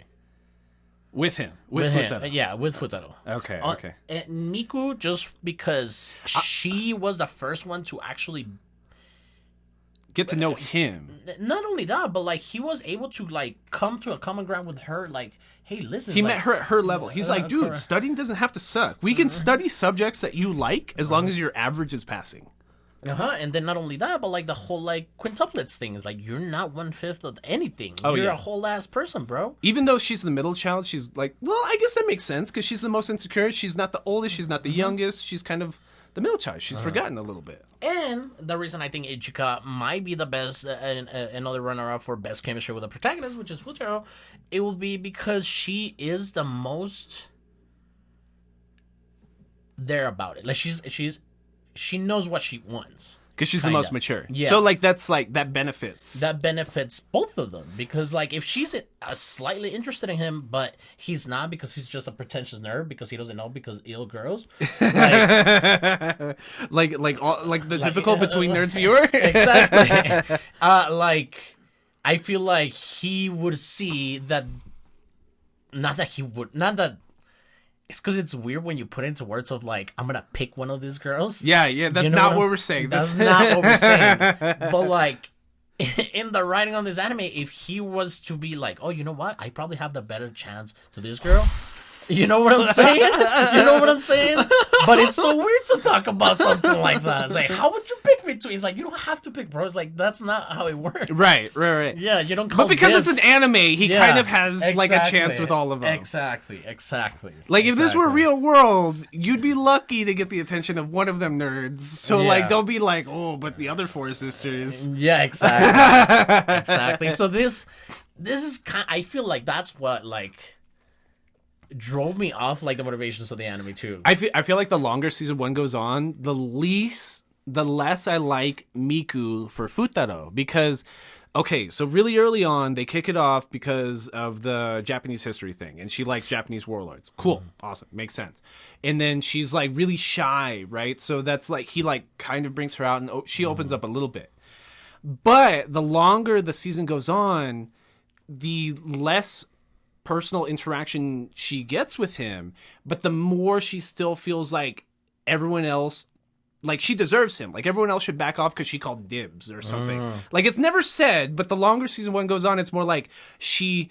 With him. With Futaro. Yeah, with Futaro. Okay. And Miku, just because she was the first one to actually... get to know him. Not only that, but, like, he was able to, like, come to a common ground with her, like, hey, listen. He met her at her level. He's like, dude, studying doesn't have to suck. We can study subjects that you like as long as your average is passing. And then not only that, but, like, the whole, like, quintuplets thing is like, you're not 1/5 of anything. You're a whole ass person, bro. Even though she's the middle child, she's like, well, I guess that makes sense because she's the most insecure. She's not the oldest. She's not the youngest. She's kind of the middle child. She's forgotten a little bit. And the reason I think Ichika might be the best, another runner-up for best chemistry with a protagonist, which is Futaro, it will be because she is the most there about it. Like, she knows what she wants. Because she's the most mature. Yeah. So, like, that benefits. That benefits both of them. Because, like, if she's slightly interested in him, but he's not because he's just a pretentious nerd because he doesn't know because ill girls. Like the typical between nerds viewer? Exactly. I feel like he would see that... Not that... It's because it's weird when you put into words of, like, I'm going to pick one of these girls. Yeah, that's not what we're saying. That's not what we're saying. But, like, in the writing on this anime, if he was to be like, oh, you know what? I probably have the better chance to this girl. You know what I'm saying? But it's so weird to talk about something like that. It's like, how would you pick between? It's like, you don't have to pick, bro. It's like, that's not how it works. Right. Yeah, you don't call But because dibs. it's an anime, he kind of has, like, a chance with all of them. Exactly. Like, if this were real world, you'd be lucky to get the attention of one of them nerds. So, like, don't be like, oh, but the other 4 sisters. Yeah, exactly. So this is kind. I feel like that's what, like... drove me off like the motivations of the anime too. I feel like the longer season 1 goes on, the less I like Miku for Futaro, because okay, so really early on they kick it off because of the Japanese history thing, and she likes Japanese warlords. Cool, awesome, makes sense. And then she's like really shy, right? So that's like he like kind of brings her out, and she opens up a little bit. But the longer the season goes on, the less personal interaction she gets with him, but the more she still feels like everyone else, like she deserves him. Like everyone else should back off because she called dibs or something. Like it's never said, but the longer season 1 goes on, it's more like she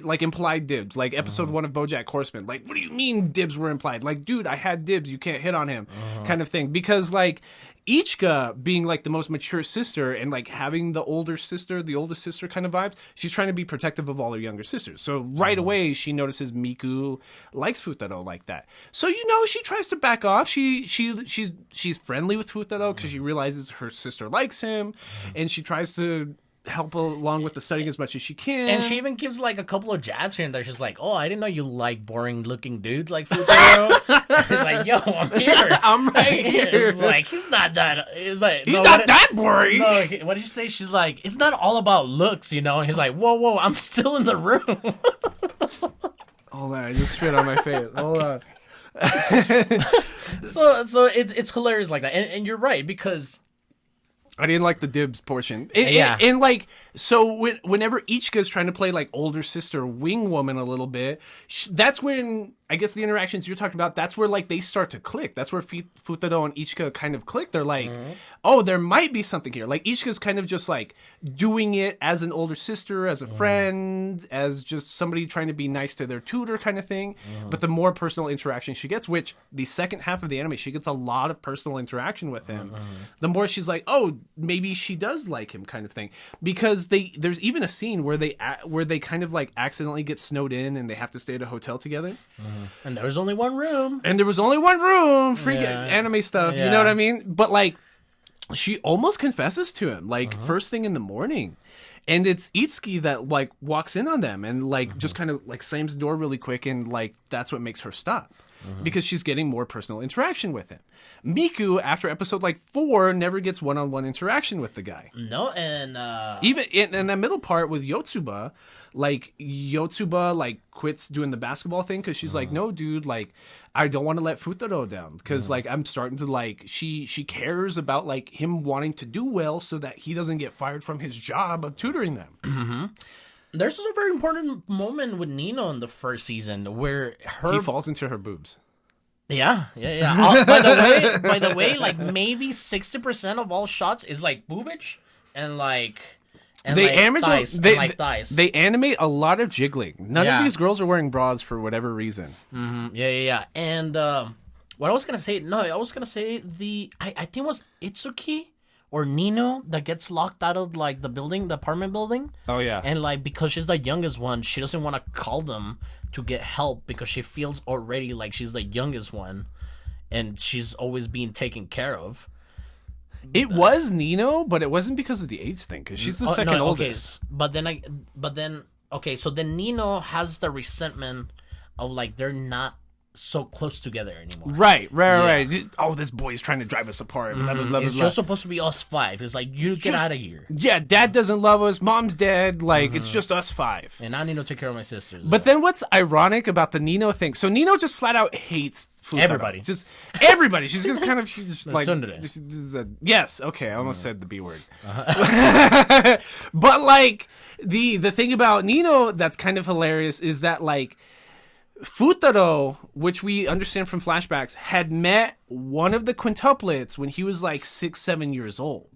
like implied dibs. Like episode 1 of BoJack Horseman. Like, what do you mean dibs were implied? Like, dude, I had dibs. You can't hit on him, kind of thing. Because like Ichika being like the most mature sister and like having the oldest sister kind of vibes, she's trying to be protective of all her younger sisters. So right away she notices Miku likes Futaro like that. So she tries to back off. She's friendly with Futaro because she realizes her sister likes him, and she tries to help along with the studying as much as she can. And she even gives like a couple of jabs here and there. She's like, "Oh, I didn't know you like boring looking dudes like Futaro." It's like, "Yo, I'm here. I'm right here." It's like he's not that. It's like he's not that boring. No, what did you say? She's like, "It's not all about looks, you know." And he's like, "Whoa, I'm still in the room." Hold on, I just spit on my face. Hold on. So it's hilarious like that, and you're right because I didn't like the dibs portion. And like, so whenever Ichika's trying to play like older sister wing woman a little bit, that's when I guess the interactions you're talking about, that's where like they start to click. That's where Futaro and Ichika kind of click. They're like, oh, there might be something here. Like Ichika's kind of just like doing it as an older sister, as a friend, as just somebody trying to be nice to their tutor kind of thing. But the more personal interaction she gets, which the second half of the anime, she gets a lot of personal interaction with him, the more she's like, oh, maybe she does like him kind of thing. Because there's even a scene where they kind of like accidentally get snowed in and they have to stay at a hotel together. And there was only one room. Freak anime stuff. You know what I mean? But like, she almost confesses to him, like first thing in the morning. And it's Itsuki that like walks in on them and like just kind of like slams the door really quick, and like that's what makes her stop. Because she's getting more personal interaction with him. Miku, after episode like 4, never gets one-on-one interaction with the guy. No, and even in that middle part with Yotsuba, like Yotsuba like quits doing the basketball thing because she's like, no, dude, like I don't want to let Futaro down because like I'm starting to like she cares about like him wanting to do well so that he doesn't get fired from his job of tutoring them. There's a very important moment with Nino in the first season where he falls into her boobs. Yeah. By the way, like maybe 60% of all shots is like boobage and like. Thighs. They animate a lot of jiggling. None of these girls are wearing bras for whatever reason. Yeah. And what I was gonna say, I think it was Itsuki or Nino that gets locked out of like the apartment building. Oh yeah. And like because she's the youngest one, she doesn't want to call them to get help because she feels already like she's the youngest one, and she's always being taken care of. It was Nino, but it wasn't because of the age thing, because she's the second oldest. Okay, so then Nino has the resentment of like they're not so close together anymore. Right. Oh, this boy is trying to drive us apart. Blah, blah, blah, it's blah, just supposed to be us 5. It's like, you get out of here. Yeah, dad doesn't love us, mom's dead, like, it's just us 5. And I need to take care of my sisters. But then what's ironic about the Nino thing, so Nino just flat out hates Futaro. Everybody. Just everybody. She's just kind of, she's just like... yes, okay, I almost said the B word. But, like, the thing about Nino that's kind of hilarious is that, like, Futaro, which we understand from flashbacks, had met one of the quintuplets when he was like 6-7 years old.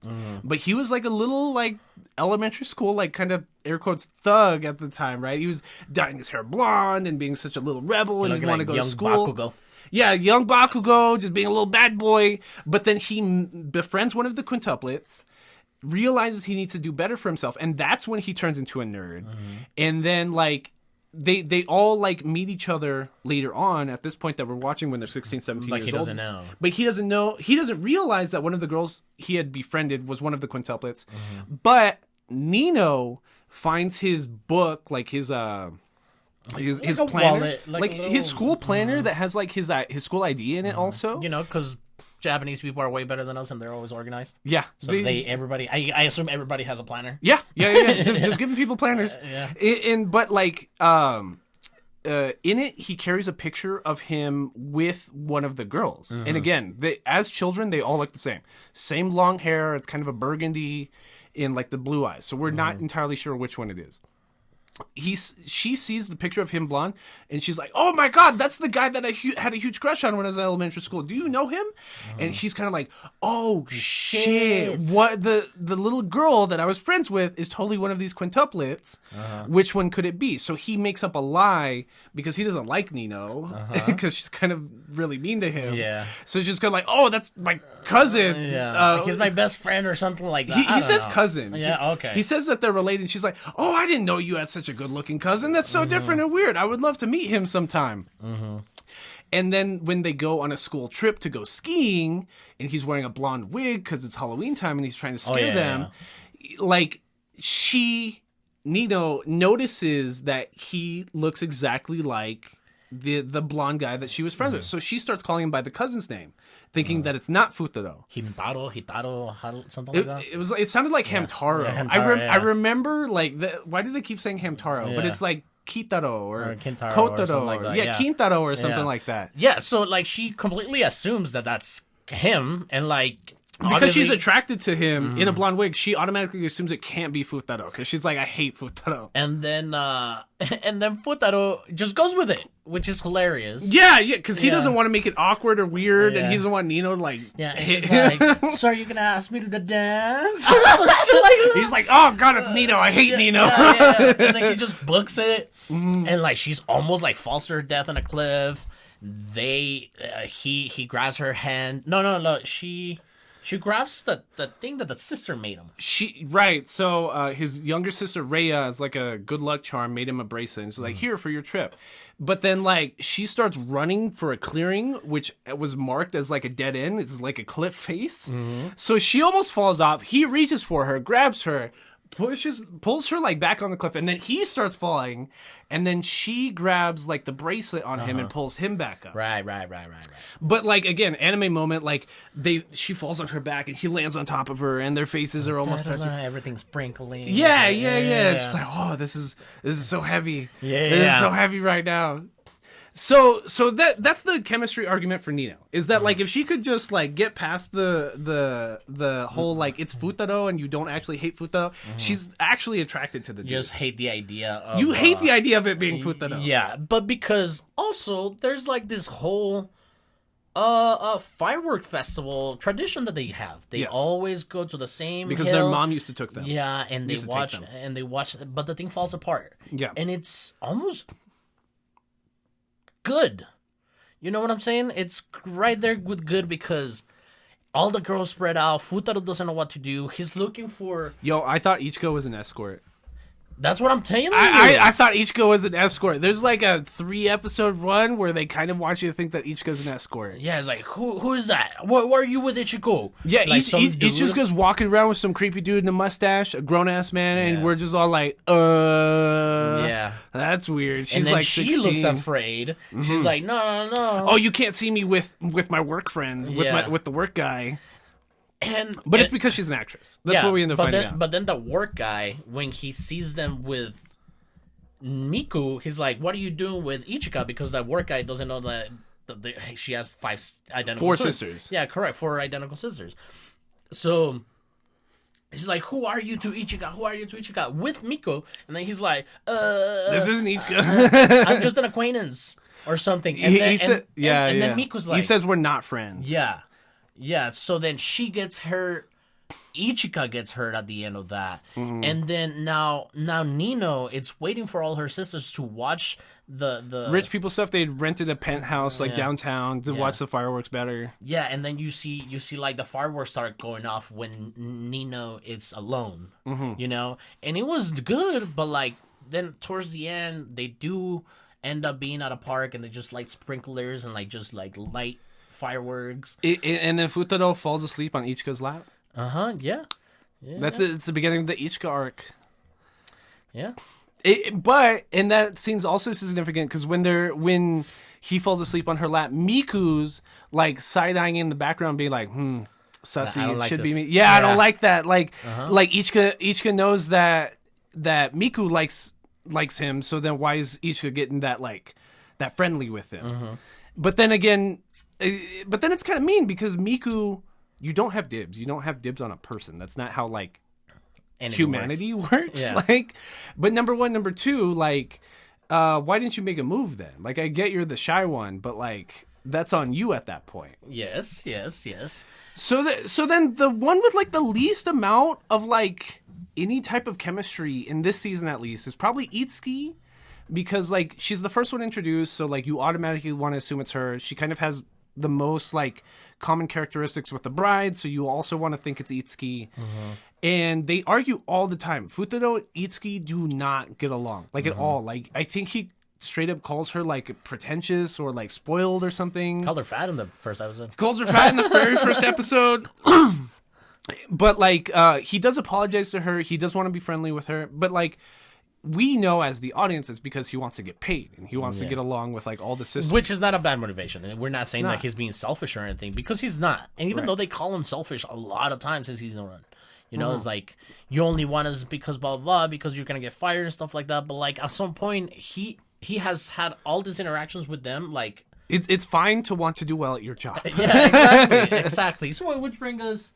But he was like a little like elementary school, like kind of air quotes thug at the time, right? He was dyeing his hair blonde and being such a little rebel and didn't want to go to school. Bakugo. Yeah, young Bakugo, just being a little bad boy. But then he befriends one of the quintuplets, realizes he needs to do better for himself, and that's when he turns into a nerd. And then like they all like meet each other later on at this point that we're watching when they're 16, 17 years old. But he doesn't know. But he doesn't know. He doesn't realize that one of the girls he had befriended was one of the quintuplets. But Nino finds his book, like his his a planner, wallet, like a his little- school planner that has like his school ID in it also. You know, because Japanese people are way better than us, and they're always organized. Yeah, So everybody. I assume everybody has a planner. Yeah. Just giving people planners. Yeah. But like in it, he carries a picture of him with one of the girls. And again, as children, they all look the same. Same long hair. It's kind of a burgundy in like the blue eyes. So we're not entirely sure which one it is. She sees the picture of him blonde, and she's like, "Oh my god, that's the guy that I had a huge crush on when I was in elementary school. Do you know him?" And he's kind of like, "Oh shit! What the little girl that I was friends with is totally one of these quintuplets. Which one could it be?" So he makes up a lie because he doesn't like Nino because she's kind of really mean to him. Yeah. So she's kind of like, "Oh, that's my cousin. Like he's my best friend or something like that." He says cousin. Yeah, okay. He says that they're related. She's like, "Oh, I didn't know you had such a good-looking cousin. That's so different and weird. I would love to meet him sometime." And then when they go on a school trip to go skiing, and he's wearing a blonde wig because it's Halloween time, and he's trying to scare them, like Nino notices that he looks exactly like the blonde guy that she was friends with. So she starts calling him by the cousin's name, thinking that it's not Futaro. Hitaro, something like that. It sounded like Hamtaro. Yeah, Hamtaro, I remember like why do they keep saying Hamtaro? But it's like Kitaro or Kintaro Kotaro or something like that. yeah, Kintaro or something like that. Yeah, so like she completely assumes that that's him, and like because she's attracted to him in a blonde wig, she automatically assumes it can't be Futaro because she's like, I hate Futaro. And then Futaro just goes with it, which is hilarious. Yeah, because he doesn't want to make it awkward or weird, and he doesn't want Nino to like. Yeah, and he's like, "So are you gonna ask me to the dance?" Some shit like that. He's like, "Oh God, it's Nino. I hate Nino." And then he just books it, and like she's almost like falls to her death on a cliff. He grabs her hand. No. She grabs the thing that the sister made him. So his younger sister Rhea is like a good luck charm, made him a bracelet, and she's like, "Here for your trip." But then like she starts running for a clearing, which was marked as like a dead end. It's like a cliff face. So she almost falls off. He reaches for her, grabs her, pulls her like back on the cliff, and then he starts falling, and then she grabs like the bracelet on him and pulls him back up. Right. But like again, anime moment, like she falls on her back and he lands on top of her, and their faces are almost touching. Everything's sprinkling. Yeah. It's just like, oh, this is so heavy. This is so heavy right now. So that's the chemistry argument for Nino, is that like if she could just like get past the whole like it's Futaro and you don't actually hate Futaro, she's actually attracted to the dude. Just hate the idea of you hate the idea of it being Futaro. Yeah, but because also there's like this whole firework festival tradition that they have. They always go to the same because hill. their mom used to took them. Yeah, and they watch but the thing falls apart. Yeah. And it's almost good. You know what I'm saying? It's right there with good because all the girls spread out. Futaro doesn't know what to do. He's looking for... Yo, I thought Ichiko was an escort. That's what I'm telling you. I thought Ichiko was an escort. There's like a 3-episode run where they kind of want you to think that Ichiko's an escort. Yeah, it's like, who is that? Why are you with Ichiko? Yeah, like Ichiko's walking around with some creepy dude in a mustache, a grown-ass man, and we're just all like, yeah, that's weird. She's and then like she 16. looks afraid. She's like, no. Oh, you can't see me with my work friends, with the work guy. But it's because she's an actress. That's what we end up finding out. But then the work guy, when he sees them with Miku, he's like, "What are you doing with Ichika?" Because that work guy doesn't know that she has 4 identical sisters. Yeah, correct, 4 identical sisters. So he's like, "Who are you to Ichika? Who are you to Ichika?" With Miku, and then he's like, "This isn't Ichika. I'm just an acquaintance or something." And then Miku's like, he says we're not friends. Yeah, so then she gets hurt. Ichika gets hurt at the end of that. And then now Nino, it's waiting for all her sisters to watch the rich people stuff. They rented a penthouse downtown to watch the fireworks better. Yeah, and then you see like the fireworks start going off when Nino is alone. You know? And it was good, but like then towards the end they do end up being at a park and they just light sprinklers and like just like light fireworks. And then Futaro falls asleep on Ichika's lap. Yeah. That's it. It's the beginning of the Ichika arc. Yeah. And that scene's also significant because when he falls asleep on her lap, Miku's like side-eyeing in the background, being like, sussy, it should be me. Yeah, I don't like that. Like Ichika knows that Miku likes him, so then why is Ichika getting that friendly with him? But then again, it's kind of mean because Miku, you don't have dibs. You don't have dibs on a person. That's not how humanity works. Yeah. But number one, number two, why didn't you make a move then? Like, I get you're the shy one, but that's on you at that point. Yes. So then the one with the least amount of any type of chemistry in this season at least is probably Itsuki, because she's the first one introduced, so you automatically want to assume it's her. She kind of has the most common characteristics with the bride, so you also want to think it's Itsuki. And they argue all the time. Futaro and Itsuki do not get along at all. I think he straight up calls her pretentious or spoiled or something. Called her fat in the first episode. Calls her fat in the very first episode. But he does apologize to her. He does want to be friendly with her. But we know as the audience it's because he wants to get paid and he wants to get along with all the sisters. Which is not a bad motivation. We're not saying he's being selfish or anything, because he's not. And even though they call him selfish a lot of times in season 1. You know, it's you only want us because blah, blah, blah, because you're going to get fired and stuff like that. But at some point, he has had all these interactions with them. It's fine to want to do well at your job. Yeah, exactly. So which brings us...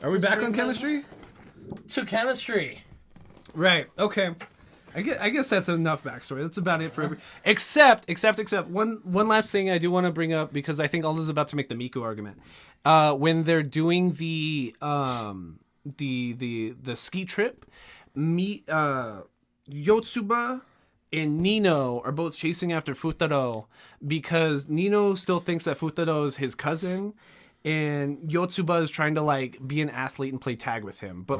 Are we back on chemistry? To chemistry. Right, okay. I guess that's enough backstory. That's about it for except one last thing I do want to bring up, because I think Aldo's about to make the Miku argument. When they're doing the ski trip, Yotsuba and Nino are both chasing after Futaro because Nino still thinks that Futaro is his cousin, and Yotsuba is trying to be an athlete and play tag with him. But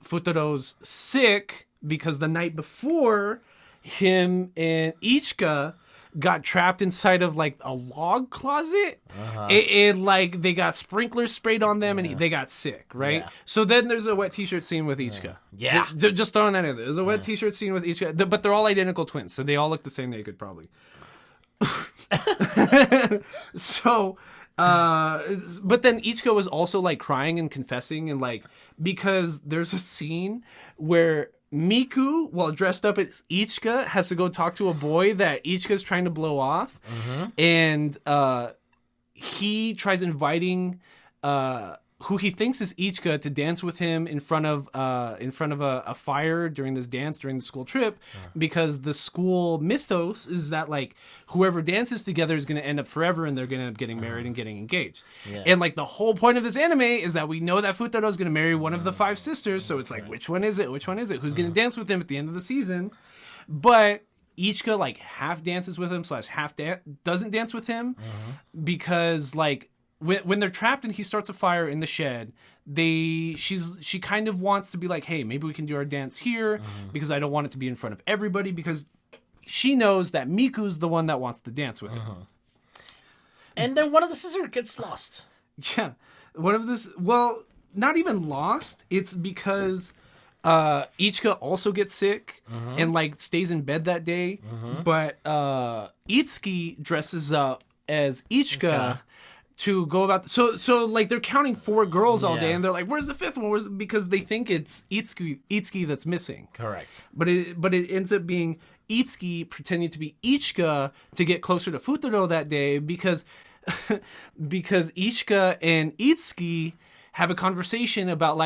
Futaro's sick because the night before, him and Ichika got trapped inside of a log closet, and they got sprinklers sprayed on them, and they got sick, right? Yeah. So then there's a wet t-shirt scene with Ichika. Yeah, just throwing that in there. There's a wet t-shirt scene with Ichika, but they're all identical twins, so they all look the same naked, probably. So, but then Ichika was also crying and confessing, and because there's a scene where Miku, while dressed up as Ichika, has to go talk to a boy that Ichika's trying to blow off, and he tries inviting who he thinks is Ichika to dance with him in front of a fire during this dance during the school trip, because the school mythos is that whoever dances together is going to end up forever, and they're going to end up getting married and getting engaged. Yeah. And the whole point of this anime is that we know that Futaro is going to marry one of the 5 sisters, so it's which one is it? Which one is it? Who's going to dance with him at the end of the season? But Ichika half dances with him / half doesn't dance with him, because when they're trapped and he starts a fire in the shed, she kind of wants to be hey, maybe we can do our dance here, because I don't want it to be in front of everybody, because she knows that Miku's the one that wants to dance with him. And then one of the sisters gets lost. Yeah. Well, not even lost. It's because Ichika also gets sick and stays in bed that day. But Itsuki dresses up as Ichika to go about so they're counting 4 girls all day, and they're where's the 5th one? Because they think it's Itsuki that's missing. Correct. But it ends up being Itsuki pretending to be Ichika to get closer to Futaro that day, because Ichika and Itsuki have a conversation about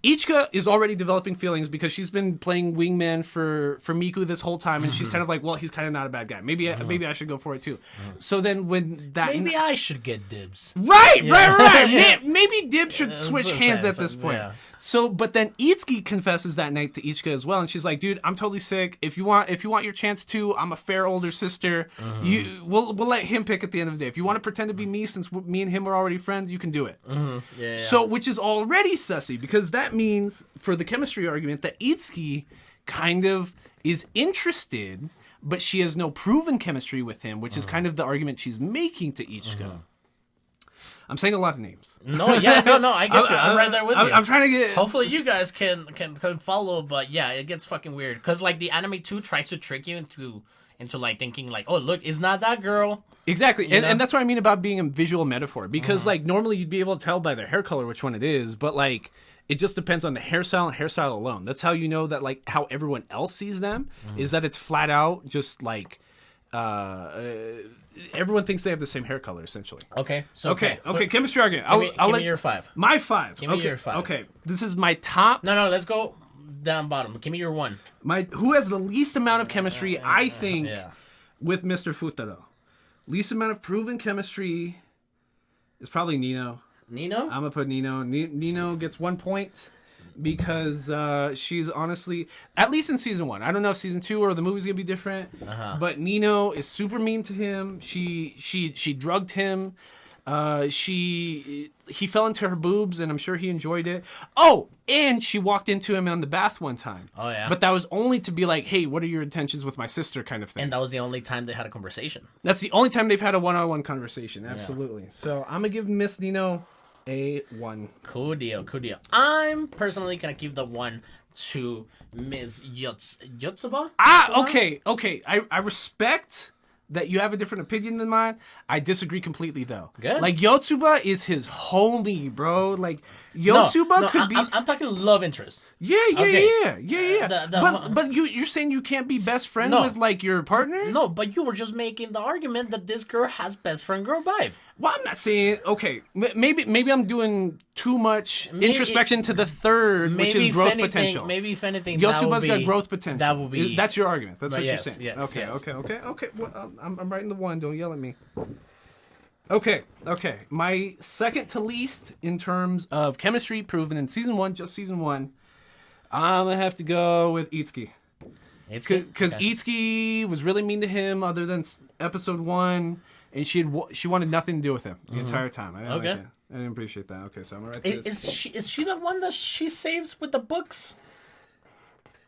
Ichika is already developing feelings because she's been playing wingman for Miku this whole time, and she's kind of well, he's kind of not a bad guy. Maybe I should go for it too. So then when that... Maybe I should get dibs. Right. Yeah. Maybe dibs should switch hands at this point. Yeah. So, but then Itsuki confesses that night to Ichika as well, and she's like, "Dude, I'm totally sick. If you want your chance too, I'm a fair older sister. We'll let him pick at the end of the day. If you want to pretend to be me, since me and him are already friends, you can do it." Yeah. So, which is already sussy, because that means, for the chemistry argument, that Itsuki kind of is interested, but she has no proven chemistry with him, which is kind of the argument she's making to Ichika. I'm saying a lot of names. No, yeah, no, I get you. I'm right there with you. I'm trying to get. Hopefully, you guys can follow, but yeah, it gets fucking weird because like the anime too tries to trick you into like thinking like, oh look, it's not that girl. Exactly, and that's what I mean about being a visual metaphor because like normally you'd be able to tell by their hair color which one it is, but like it just depends on the hairstyle alone. That's how you know that like how everyone else sees them is that it's flat out just like everyone thinks they have the same hair color essentially. Okay, so okay, chemistry argument. Give me your 5. My 5. Give me your 5. Okay, this is my top. No, let's go down bottom. Give me your 1. Who has the least amount of chemistry? I think with Mr. Futaro. Least amount of proven chemistry is probably Nino. I'm gonna put Nino. Nino gets 1 point because she's honestly, at least in season 1. I don't know if season 2 or the movie's gonna be different. But Nino is super mean to him. She drugged him. He fell into her boobs, and I'm sure he enjoyed it. Oh, and she walked into him on the bath one time. Oh, yeah. But that was only to be like, hey, what are your intentions with my sister kind of thing. And that was the only time they had a conversation. That's the only time they've had a one-on-one conversation. Absolutely. Yeah. So I'm going to give Miss Nino a 1. Cool deal. I'm personally going to give the 1 to Ms. Yotsuba. Okay. I respect that you have a different opinion than mine. I disagree completely, though. Good. Like, Yotsuba is his homie, bro. Like, Yotsuba could be... I'm talking love interest. Yeah. But you're saying you can't be best friend with, like, your partner? No, but you were just making the argument that this girl has best friend girl vibe. Well, I'm not saying... Okay, maybe I'm doing too much introspection to the third, which is growth potential. Maybe if anything, Yotsuba's got growth potential. That will be... That's your argument. That's what you're saying. Yes, Okay. Well, I'm writing the 1. Don't yell at me. Okay. My second to least in terms of chemistry proven in season 1, just season 1, I'm going to have to go with Itsuki. Because Itsuki was really mean to him other than episode 1, and she wanted nothing to do with him the entire time. I didn't appreciate that. Okay, so I'm going to write this. Is she the one that she saves with the books?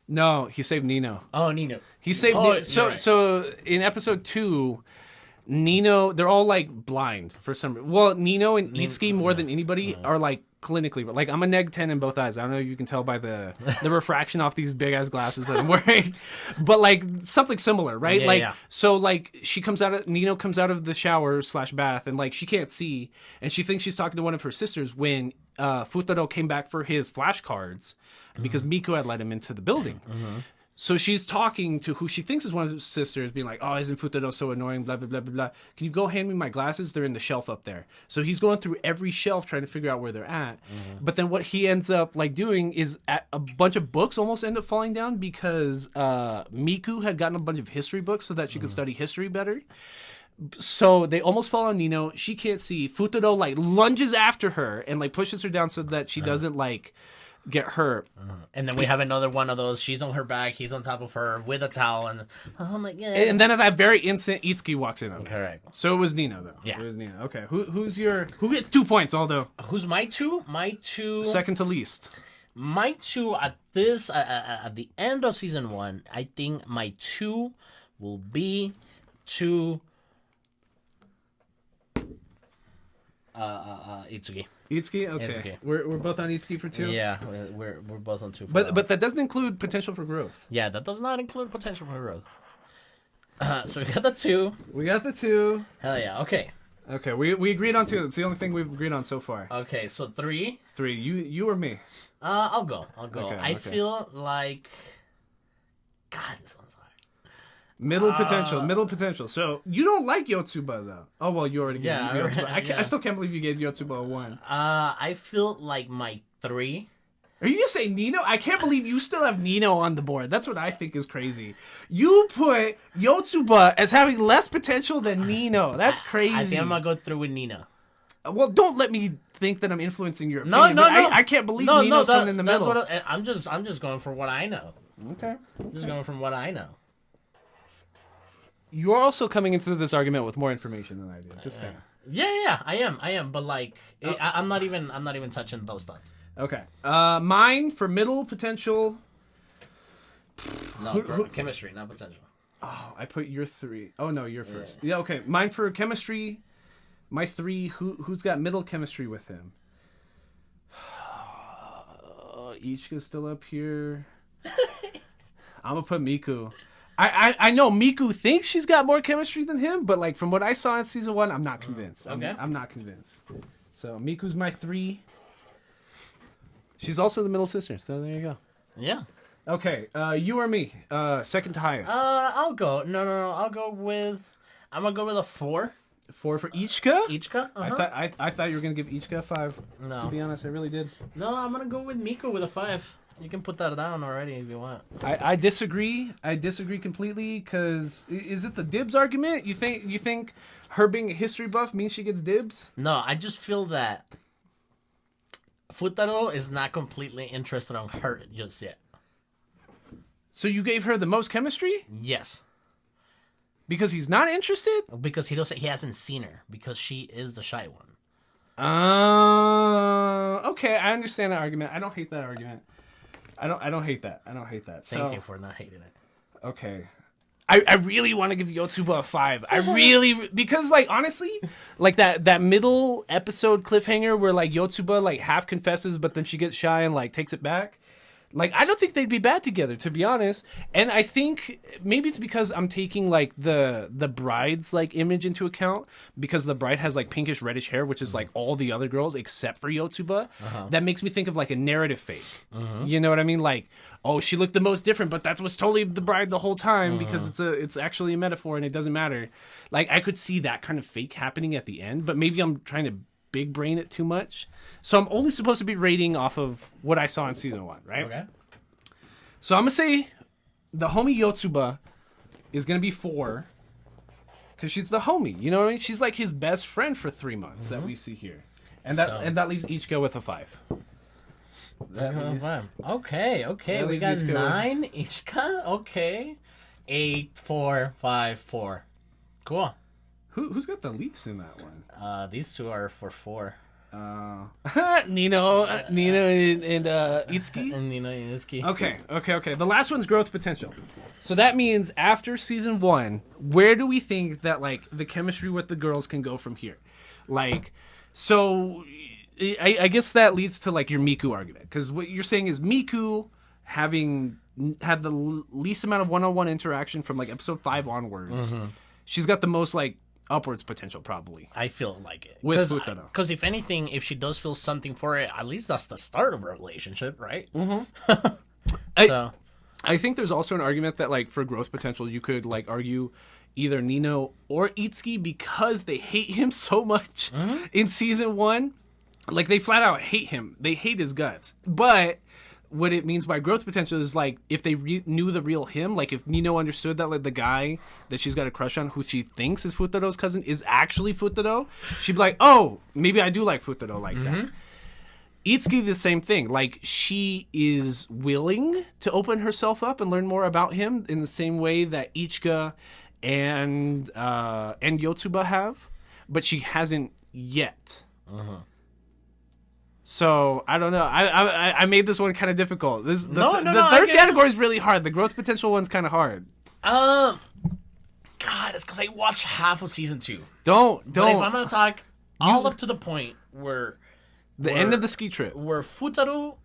No, he saved Nino. Oh, Nino. He saved Nino. So in episode 2... Nino, they're all like blind for some reason. Well, Nino and Itsuki more than anybody are like clinically, like I'm a neg 10 in both eyes. I don't know if you can tell by the refraction off these big ass glasses that I'm wearing, but like something similar, right? So like Nino comes out of the shower / bath and like she can't see and she thinks she's talking to one of her sisters when Futaro came back for his flashcards because Miku had let him into the building. So she's talking to who she thinks is one of his sisters, being like, oh, isn't Futaro so annoying, blah, blah, blah, blah, blah. Can you go hand me my glasses? They're in the shelf up there. So he's going through every shelf trying to figure out where they're at. But then what he ends up like doing is a bunch of books almost end up falling down because Miku had gotten a bunch of history books so that she could study history better. So they almost fall on Nino. She can't see. Futaro like lunges after her and like pushes her down so that she doesn't like... get hurt. And then we have another one of those. She's on her back. He's on top of her with a towel. And oh my god! And then at that very instant, Itsuki walks in on her. Correct. So it was Nino though. Yeah, it was Nino. Okay, who gets 2 points? Aldo. Who's my 2? My 2. Second to least. My 2 at this at the end of season 1. I think my 2 will be to Itsuki. Itsuki? Okay. Itsuki. We're both on Itsuki for 2? Yeah, we're both on 2 for But that doesn't include potential for growth. Yeah, that does not include potential for growth. So we got the 2. We got the 2. Hell yeah, okay. Okay, we agreed on 2. That's the only thing we've agreed on so far. Okay, so 3. 3. You or me? I'll go. Okay, I feel like... God, this one's hard. Middle potential. So, you don't like Yotsuba, though. Oh, well, you already gave Yotsuba. I still can't believe you gave Yotsuba a 1. I feel like my 3. Are you going to say Nino? I can't believe you still have Nino on the board. That's what I think is crazy. You put Yotsuba as having less potential than Nino. That's crazy. I think I'm going to go through with Nino. Well, don't let me think that I'm influencing your opinion. No. I can't believe Nino's coming in the middle. I'm just going for what I know. Okay. Just going from what I know. You're also coming into this argument with more information than I do. Just saying. Yeah, I am. But like, I'm not even touching those thoughts. Okay. Mine for middle potential. No, chemistry, not potential. Oh, I put your 3. Oh no, you're first. Yeah. Okay. Mine for chemistry. My 3, who's got middle chemistry with him? Ichika's still up here. I'm gonna put Miku. I know Miku thinks she's got more chemistry than him, but like from what I saw in season 1, I'm not convinced. Okay. I'm not convinced. So Miku's my 3. She's also the middle sister, so there you go. Yeah. Okay, you or me? Second to highest. I'll go. No. I'm gonna go with a 4. 4 for Ichika? Ichika? I thought you were gonna give Ichika a 5. No. To be honest, I really did. No, I'm gonna go with Miku with a 5. You can put that down already if you want. I disagree. I disagree completely. Because is it the dibs argument? You think her being a history buff means she gets dibs? No, I just feel that Futaro is not completely interested on her just yet. So you gave her the most chemistry Yes, because he's not interested? because he hasn't seen her because she is the shy one. Okay, I understand that argument. I don't hate that argument. I don't hate that. Thank you for not hating it. Okay. I really want to give Yotsuba a 5. Because like honestly, like that middle episode cliffhanger where like Yotsuba like half confesses but then she gets shy and like takes it back. Like I don't think they'd be bad together, to be honest. And I think maybe it's because I'm taking like the bride's like image into account, because the bride has like pinkish reddish hair, which is like all the other girls except for Yotsuba. That makes me think of like a narrative fake. You know what I mean? Like, oh, she looked the most different, but that was totally the bride the whole time because it's actually a metaphor and it doesn't matter. Like I could see that kind of fake happening at the end, but maybe I'm trying to big brain it too much. So I'm only supposed to be rating off of what I saw in season 1, right? Okay. So I'm gonna say the homie Yotsuba is gonna be 4 because she's the homie. You know what I mean? She's like his best friend for 3 months that we see here, and that leaves Ichika with a 5. Okay. We got 9 Ichika. Okay, 8, 4, 5, 4. Cool. Who's got the leaks in that one? These two are for 4. Nino and Itsuki. And Nino and Itsuki. Okay. The last one's growth potential. So that means after season 1, where do we think that like the chemistry with the girls can go from here? Like, so I guess that leads to like your Miku argument, because what you're saying is Miku having had the least amount of one-on-one interaction from like episode 5 onwards. She's got the most like upwards potential, probably. I feel like it. With Futaro. Because if anything, if she does feel something for it, at least that's the start of a relationship, right? I think there's also an argument that like for growth potential, you could like argue either Nino or Itsuki, because they hate him so much in season 1. Like they flat out hate him. They hate his guts. But what it means by growth potential is like if they knew the real him, like if Nino understood that like the guy that she's got a crush on, who she thinks is Futaro's cousin, is actually Futaro, she'd be like, oh, maybe I do like Futaro like that. Itsuki, the same thing. Like she is willing to open herself up and learn more about him in the same way that Ichika and Yotsuba have, but she hasn't yet. So I don't know. I made this one kind of difficult. The third category is really hard. The growth potential one's kind of hard. God, it's because I watched half of season 2. Don't. But if I'm gonna talk all up to the point where the end of the ski trip, where Futaro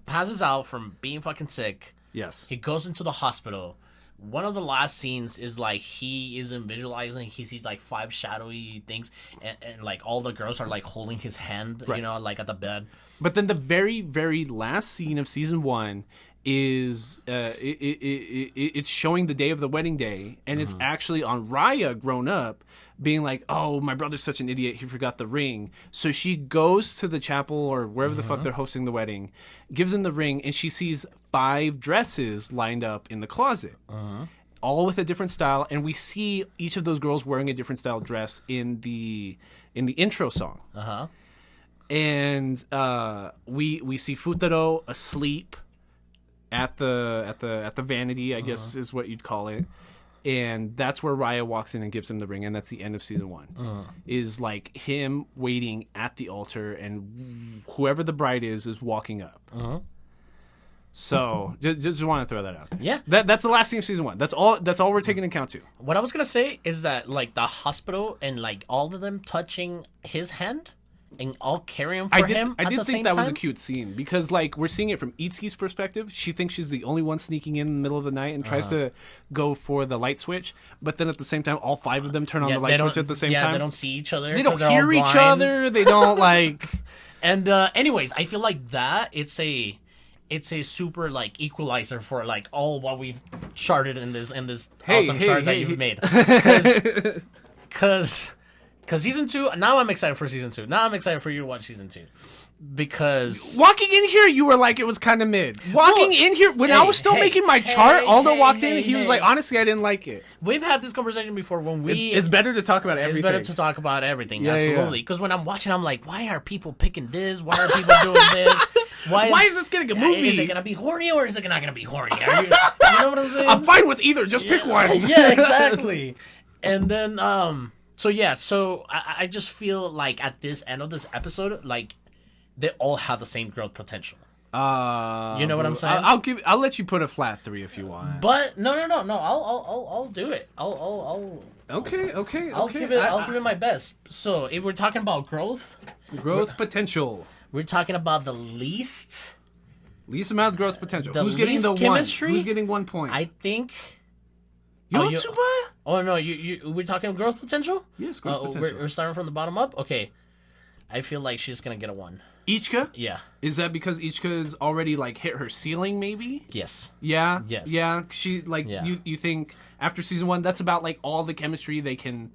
passes out from being fucking sick. Yes. He goes into the hospital. One of the last scenes is like he isn't visualizing. He sees like 5 shadowy things, and like all the girls are like holding his hand, right, you know, like at the bed. But then the very, very last scene of season 1 is it's showing the day of the wedding day, and it's actually on Raya grown up being like, oh, my brother's such an idiot, he forgot the ring. So she goes to the chapel or wherever the fuck they're hosting the wedding, gives him the ring, and she sees 5 dresses lined up in the closet, all with a different style, and we see each of those girls wearing a different style dress in the intro song. And we see Futaro asleep at the vanity, I guess is what you'd call it. And that's where Raya walks in and gives him the ring, and that's the end of season 1. Is like him waiting at the altar, and whoever the bride is walking up. So just want to throw that out. Yeah. That's the last scene of season 1. That's all we're taking into account too. What I was gonna say is that like the hospital and like all of them touching his hand and all carrying for him. I did think that was a cute. cute scene because like we're seeing it from Itsuki's perspective. She thinks she's the only one sneaking in the middle of the night and tries to go for the light switch, but then at the same time, all 5 of them turn on the light switch at the same time. Yeah, they don't see each other. They don't hear each other. They don't like. And anyways, I feel like that it's a super like equalizer for like all what we've charted in this awesome chart that you've made. Because season 2, now I'm excited for season 2. Now I'm excited for you to watch season 2. Because walking in here, you were like it was kind of mid. Walking in here when I was still making my chart, Aldo walked in. He was like, honestly, I didn't like it. We've had this conversation before when we. It's better to talk about everything. It's better to talk about everything. Yeah, absolutely. Because when I'm watching, I'm like, why are people picking this? Why are people doing this? Why is this getting a movie? Is it gonna be horny or is it not gonna be horny? You know what I'm saying? I'm fine with either. Just pick one. Yeah, exactly. And then So I just feel like at this end of this episode, like they all have the same growth potential. You know what I'm saying? I'll let you put a flat 3 if you want. But no. I'll do it. Okay. I'll give it my best. So if we're talking about growth potential, we're talking about the least amount of growth potential. The Who's getting least the chemistry? 1? Who's getting 1 point? I think. Yotsuba? Oh no, we're talking growth potential? Yes, growth potential. We're starting from the bottom up? Okay. I feel like she's gonna get a 1. Ichika? Yeah. Is that because Ichika's already like hit her ceiling maybe? Yes. Yeah? Yes. Yeah. She like you think after season 1 that's about like all the chemistry they can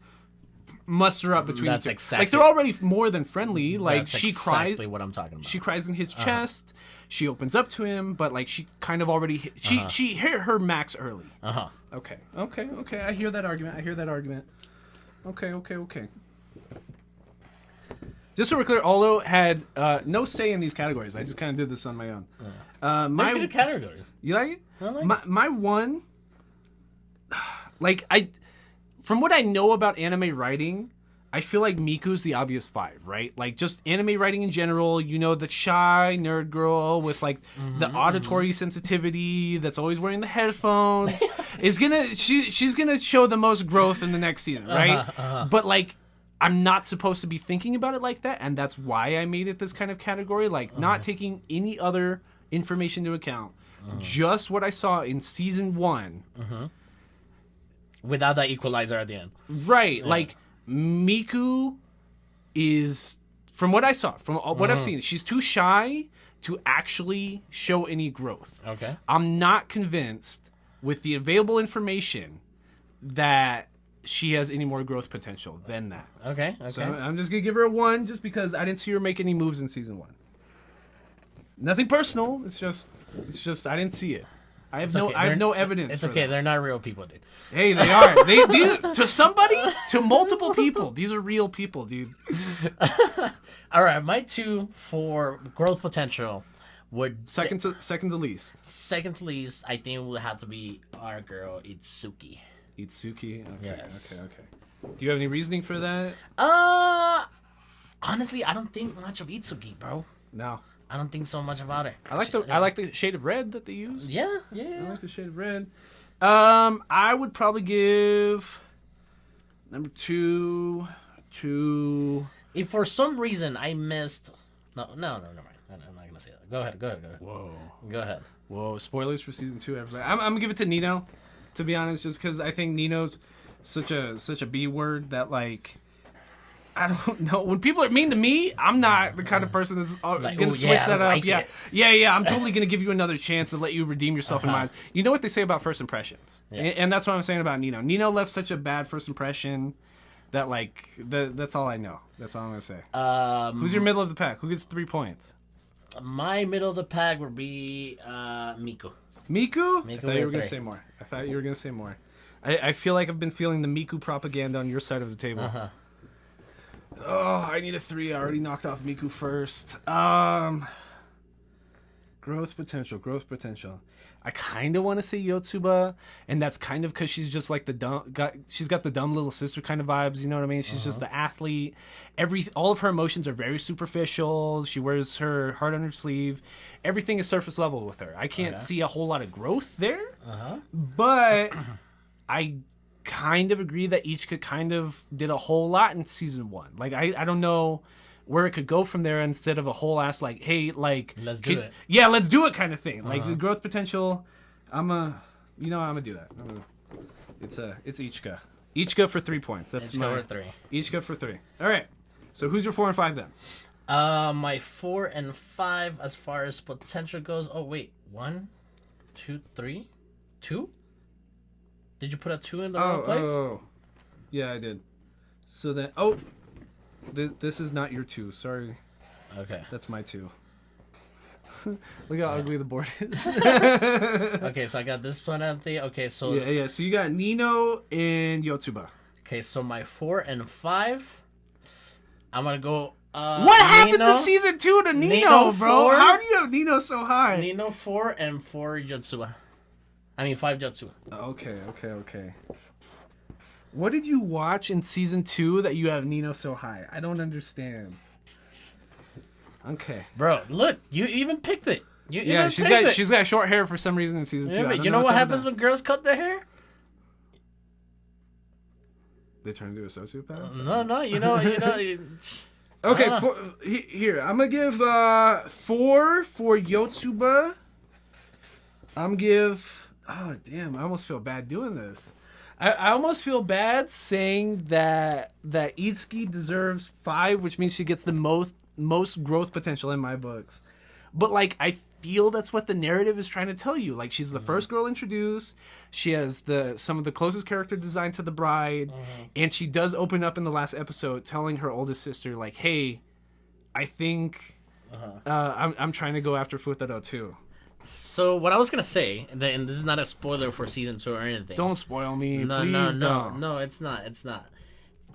muster up between That's each other. exactly. Like they're already more than friendly. Like That's she cries. exactly what I'm talking about. She cries in his chest. She opens up to him, but like she kind of already hit, she hit her max early. Okay. I hear that argument. Okay. Just so we're clear, Aldo had no say in these categories. I just kind of did this on my own. My good categories. You like it? I like it. My 1, like from what I know about anime writing, I feel like Miku's the obvious 5, right? Like just anime writing in general. You know, the shy nerd girl with like the auditory sensitivity that's always wearing the headphones is she's gonna show the most growth in the next season, right? But like. I'm not supposed to be thinking about it like that, and that's why I made it this kind of category, like not taking any other information into account, just what I saw in season 1. Without that equalizer at the end. Right, like Miku is, from what I saw, from what I've seen, she's too shy to actually show any growth. Okay. I'm not convinced with the available information that she has any more growth potential than that. Okay. So I'm just gonna give her a 1 just because I didn't see her make any moves in season 1. Nothing personal. It's just I didn't see it. I have no evidence. It's okay. That. They're not real people, dude. Hey, they are. These, to somebody, to multiple people. These are real people, dude. All right, my 2 for growth potential would second to least. Second to least, I think it would have to be our girl Itsuki. Itsuki. Okay. Yes. Okay. Do you have any reasoning for that? Honestly, I don't think much of Itsuki, bro. No. I don't think so much about her. I like the shade of red that they used. Yeah. I like the shade of red. I would probably give number 2 to. If for some reason I missed, no, never mind. I'm not gonna say that. Go ahead. Whoa. Go ahead. Whoa! Spoilers for season 2, everybody. I'm gonna give it to Nino, to be honest, just because I think Nino's such a B word that like. I don't know. When people are mean to me, I'm not the kind of person that's like, going to switch that up. Like yeah. I'm totally going to give you another chance to let you redeem yourself in mine. You know what they say about first impressions, and that's what I'm saying about Nino. Nino left such a bad first impression that like that's all I know. That's all I'm going to say. Who's your middle of the pack? Who gets 3 points? My middle of the pack would be Miku. Miku? I thought you were going to say more. I feel like I've been feeling the Miku propaganda on your side of the table. Oh, I need a 3. I already knocked off Miku first. Growth potential. I kind of want to say Yotsuba, and that's kind of because she's just like she's got the dumb little sister kind of vibes. You know what I mean? She's just the athlete. All of her emotions are very superficial. She wears her heart on her sleeve. Everything is surface level with her. I can't see a whole lot of growth there, but I kind of agree that Ichika kind of did a whole lot in season 1. Like I don't know where it could go from there instead of a whole ass like, hey, like let's do it. Yeah, let's do it kind of thing. Like the growth potential. I'm gonna do that. It's Ichika. Ichika for 3 points. That's Ichika for 3. Ichika for 3. All right. So who's your 4 and 5 then? My 4 and 5 as far as potential goes. Oh wait, 1, 2, 3, 2. Did you put a 2 in the wrong place? Oh, yeah, I did. So then, this is not your 2. Sorry. Okay. That's my 2. Look how ugly the board is. Okay, so I got this one at the. Okay, so yeah. So you got Nino and Yotsuba. Okay, so my 4 and 5. I'm gonna go. What happens in season 2 to Nino, bro? 4, How do you have Nino so high? Nino 4 and 4 Yotsuba. 5 Yotsuba. Okay. What did you watch in season 2 that you have Nino so high? I don't understand. Okay, bro, look, you even picked it. She's got short hair for some reason in season 2. But you know what happens when girls cut their hair? They turn into a sociopath. No, you know. Okay, here I'm gonna give 4 for Yotsuba. I'm give. Oh damn! I almost feel bad doing this. I almost feel bad saying that Itsuki deserves 5, which means she gets the most growth potential in my books. But like I feel that's what the narrative is trying to tell you. Like she's the first girl introduced. She has some of the closest character design to the bride, and she does open up in the last episode telling her oldest sister like, "Hey, I think I'm trying to go after Futaro too." So what I was gonna say, and this is not a spoiler for season 2 or anything. Don't spoil me, no, please. No, it's not.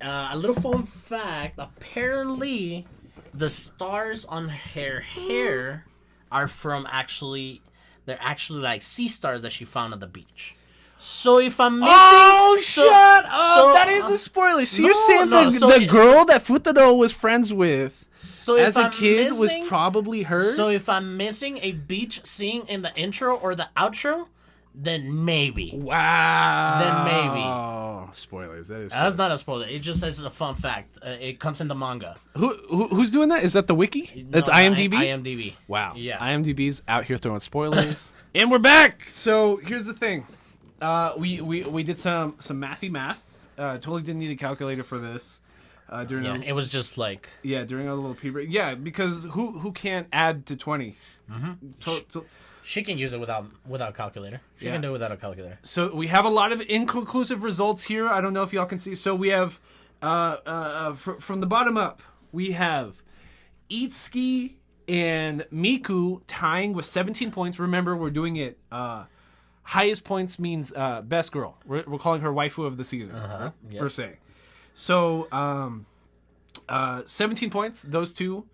A little fun fact: apparently, the stars on her hair are from they're actually like sea stars that she found at the beach. So if I'm missing, shut up! That is a spoiler. So you're saying the girl that Futaro was friends with. So as a kid was probably her. So if I'm missing a beach scene in the intro or the outro, then maybe. Wow. Then maybe. Spoilers. That's not a spoiler. It just is a fun fact. It comes in the manga. Who's doing that? Is that the wiki? That's IMDb? IMDb. Wow. Yeah. IMDb's out here throwing spoilers. And we're back. So here's the thing. We did some mathy math. Totally didn't need a calculator for this. It was just like during our little pee break. Yeah, because who can't add to 20? She can use it without calculator. She can do it without a calculator. So we have a lot of inconclusive results here. I don't know if y'all can see. So we have from the bottom up, we have Itsuki and Miku tying with 17 points. Remember, we're doing it. Highest points means best girl. We're calling her waifu of the season, per se. So, 17 points, those two.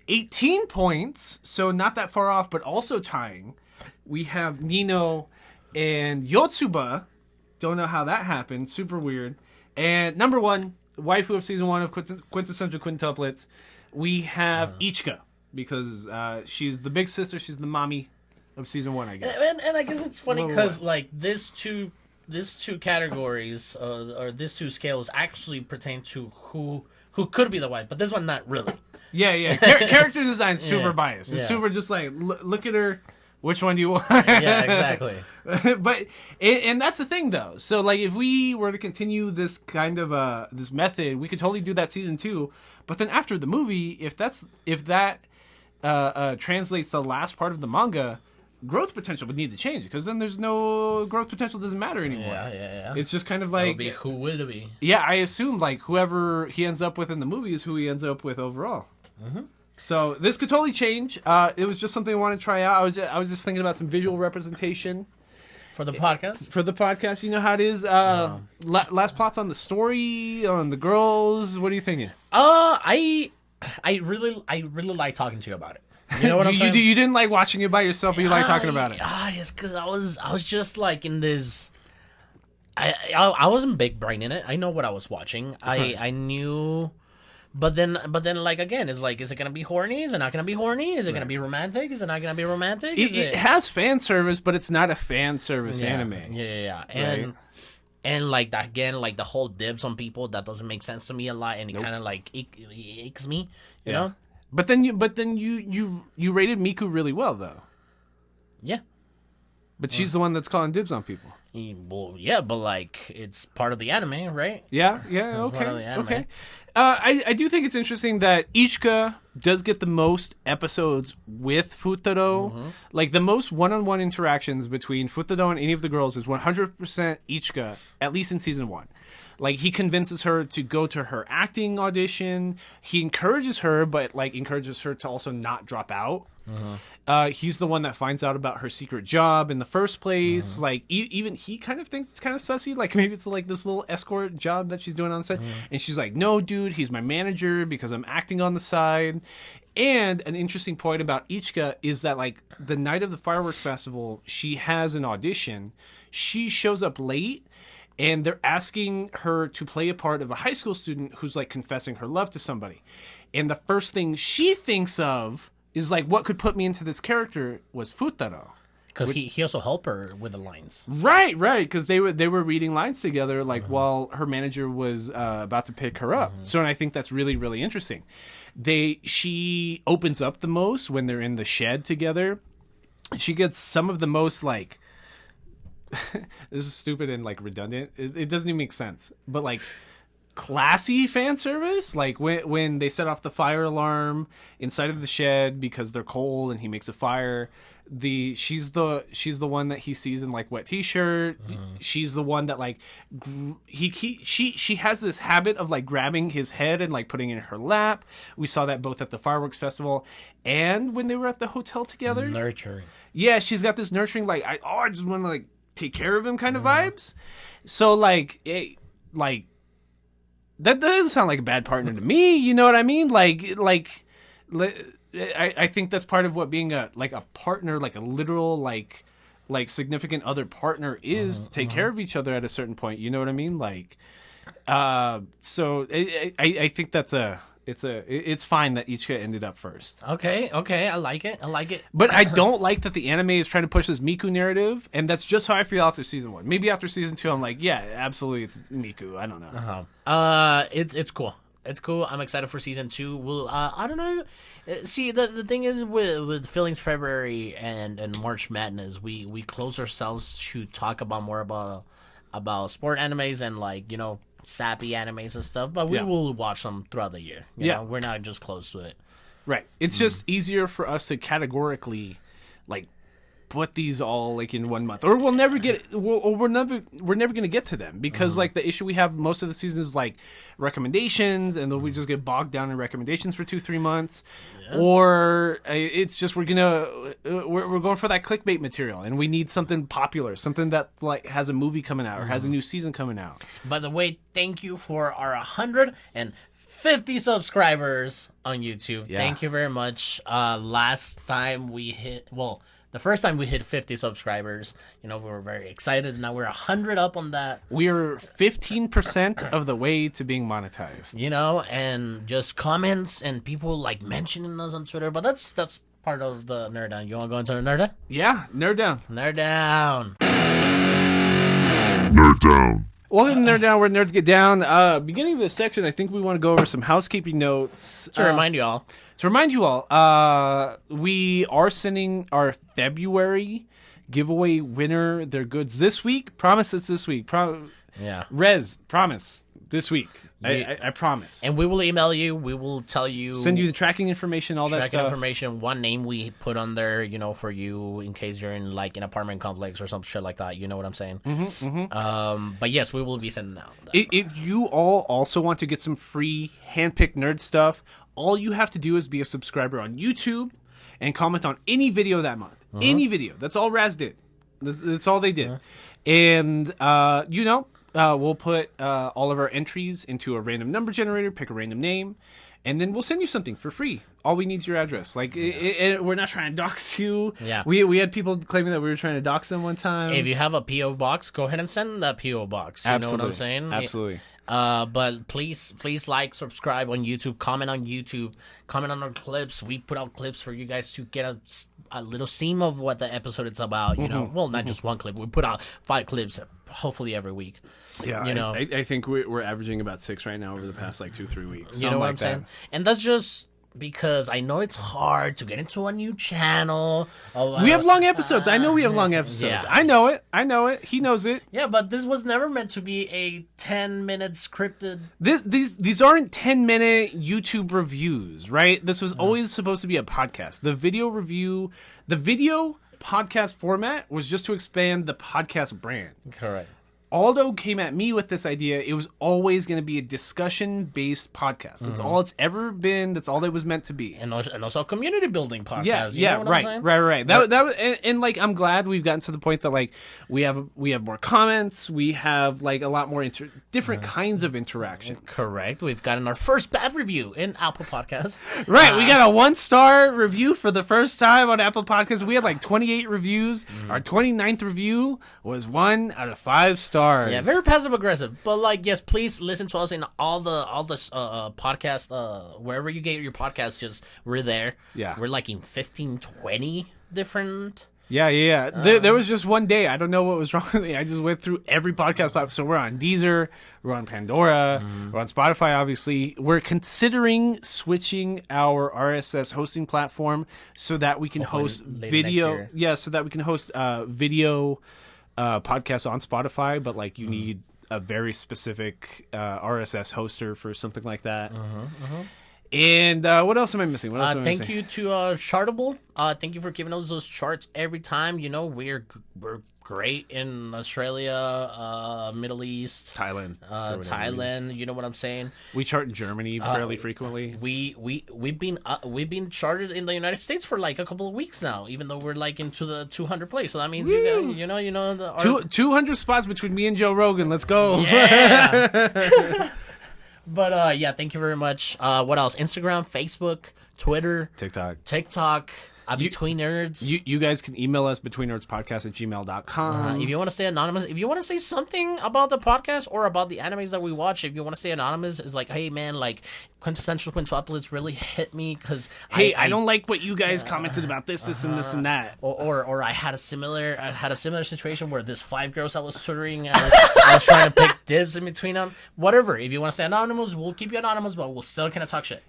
18 points, so not that far off, but also tying. We have Nino and Yotsuba. Don't know how that happened. Super weird. And number 1, waifu of season 1 of Quintessential Quintuplets, we have Ichika. Because she's the big sister, she's the mommy of season 1, I guess. And I guess it's funny because, like, these two categories or these 2 scales actually pertain to who could be the wife, but this one not really. Yeah. Character design's super biased. It's super just like, look at her. Which one do you want? Yeah, exactly. But and that's the thing, though. So, like, if we were to continue this kind of this method, we could totally do that season 2. But then after the movie, if that translates the last part of the manga, growth potential would need to change, because then there's no growth potential, doesn't matter anymore. Yeah. It's just kind of like, who will it be? Yeah, I assume like whoever he ends up with in the movie is who he ends up with overall. So this could totally change. It was just something I wanted to try out. I was just thinking about some visual representation for the podcast. For the podcast, you know how it is. Last plots on the story, on the girls. What are you thinking? I really like talking to you about it. You know what I'm saying? You didn't like watching it by yourself, but you like talking about it. It's because I was just like in this. I wasn't big brain in it. I know what I was watching. I knew. But then, like again, it's like, is it gonna be horny? Is it not gonna be horny? Is it gonna be romantic? Is it not gonna be romantic? It has fan service, but it's not a fan service anime. Yeah. And like that again, like the whole dibs on people, that doesn't make sense to me a lot, and it kind of like aches me, you know. But then you rated Miku really well though. Yeah. But she's the one that's calling dibs on people. Well, yeah, but like it's part of the anime, right? Yeah, okay. I do think it's interesting that Ichika does get the most episodes with Futaro. Mm-hmm. Like the most one-on-one interactions between Futaro and any of the girls is 100% Ichika, at least in season 1. Like he convinces her to go to her acting audition. He encourages her, but like encourages her to also not drop out. He's the one that finds out about her secret job in the first place. Like even he kind of thinks it's kind of sussy. Like maybe it's like this little escort job that she's doing on the side. And she's like, no, dude, he's my manager because I'm acting on the side. And an interesting point about Ichika is that like the night of the fireworks festival, she has an audition. She shows up late. And they're asking her to play a part of a high school student who's like confessing her love to somebody. And the first thing she thinks of is like, what could put me into this character was Futaro. Because he also helped her with the lines. Right. Because they were reading lines together like while her manager was about to pick her up. So and I think that's really, really interesting. She opens up the most when they're in the shed together. She gets some of the most like, this is stupid and like redundant. It doesn't even make sense. But like classy fan service, like when they set off the fire alarm inside of the shed because they're cold and he makes a fire. She's the one that he sees in like wet t-shirt. She's the one that like she has this habit of like grabbing his head and like putting it in her lap. We saw that both at the fireworks festival and when they were at the hotel together. Nurturing. Yeah, she's got this nurturing like I just want to like take care of him kind of vibes. So like that doesn't sound like a bad partner to me. You know what I mean? I think that's part of what being a partner, like a literal like significant other partner is to take care of each other at a certain point. You know what I mean? Like, so I think that's it's fine that Ichika ended up first. Okay, I like it. But I don't like that the anime is trying to push this Miku narrative, and that's just how I feel after season 1. Maybe after season 2, I'm like, yeah, absolutely, it's Miku. I don't know. It's cool. It's cool. I'm excited for season 2. We'll, I don't know. See, the thing is with Feelings February and March Madness, we close ourselves to talk about more about sport animes and like, you know, sappy animes and stuff, but we will watch them throughout the year. You know, we're not just close to it. Right. It's just easier for us to categorically like put these all like in 1 month, or we're never going to get to them because like the issue we have most of the season is like recommendations, and then we just get bogged down in recommendations for 2-3 months, or it's just we're going for that clickbait material, and we need something popular, something that like has a movie coming out or has a new season coming out. By the way, thank you for our 150 subscribers on YouTube. Thank you very much. The first time we hit 50 subscribers, you know, we were very excited. Now we're 100 up on that. We're 15% of the way to being monetized. You know, and just comments and people like mentioning us on Twitter. But that's part of the NerdDown. You want to go into the NerdDown? Yeah, NerdDown. NerdDown. NerdDown. Welcome to NerdDown, where nerds get down. Beginning of this section, I think we want to go over some housekeeping notes. To remind you all, we are sending our February giveaway winner their goods this week. Promise it's this week. Rez, promise this week. I promise. And we will email you. We will tell you. Send you the tracking information, all that stuff. Tracking information, one name we put on there, you know, for you in case you're in like an apartment complex or some shit like that. You know what I'm saying? But yes, we will be sending out. If you all also want to get some free handpicked nerd stuff, all you have to do is be a subscriber on YouTube and comment on any video that month. Any video. That's all Raz did. That's all they did. And, we'll put all of our entries into a random number generator, pick a random name, and then we'll send you something for free. All we need is your address. Like, we're not trying to dox you. Yeah. We had people claiming that we were trying to dox them one time. If you have a P.O. box, go ahead and send that P.O. box. You know what I'm saying? Absolutely. But please like, subscribe on YouTube, comment on YouTube, comment on our clips. We put out clips for you guys to get a little seam of what the episode is about. You know, well, not just one clip. We put out 5 clips, hopefully every week. Yeah, you know, I think we're averaging about 6 right now over the past 2-3 weeks. You know what I'm saying? And that's just because I know it's hard to get into a new channel. We have long episodes. I know we have long episodes. Yeah. I know it. He knows it. Yeah, but this was never meant to be a 10-minute scripted. These aren't 10-minute YouTube reviews, right? This was always supposed to be a podcast. The video podcast format was just to expand the podcast brand. Correct. Aldo came at me with this idea. It was always going to be a discussion-based podcast. That's all it's ever been. That's all it was meant to be. And also a community building podcast. Right. That was, and like, I'm glad we've gotten to the point that like we have more comments. We have like a lot more different kinds of interactions. Correct. We've gotten our first bad review in Apple Podcasts. Right. We got a 1-star review for the first time on Apple Podcasts. We had like 28 reviews. Our 29th review was 1 out of 5 stars. Yeah, very passive aggressive. But like, yes, please listen to us in all the podcast wherever you get your podcast. Just we're there. Yeah, we're like in 15, 20 different. Yeah. There was just one day. I don't know what was wrong with me. I just went through every podcast platform. So we're on Deezer, we're on Pandora, we're on Spotify, obviously. We're considering switching our RSS hosting platform so that we can host video. Yeah, so that we can host video podcasts on Spotify, but like you need a very specific RSS hoster for something like that. And what else am I missing? Thank you to Chartable. Thank you for giving us those charts every time. You know, we're great in Australia, Middle East, Thailand. You know what I'm saying? We chart in Germany fairly frequently. We've been charted in the United States for like a couple of weeks now, even though we're like into the 200 place. So that means you know 200 spots between me and Joe Rogan. Let's go. Yeah. But yeah, thank you very much. What else? Instagram, Facebook, Twitter, TikTok. Between Nerds. You guys can email us betweennerdspodcast@gmail.com. If you want to stay anonymous, if you want to say something about the podcast or about the animes that we watch, if you want to stay anonymous, it's like, hey man, like Quintessential Quintuplets really hit me because I don't like what you guys commented about this and this and that. Or I had a similar situation where this 5 girls I was tutoring, I was trying to pick dibs in between them. Whatever. If you want to stay anonymous, we'll keep you anonymous, but we'll still kind of talk shit.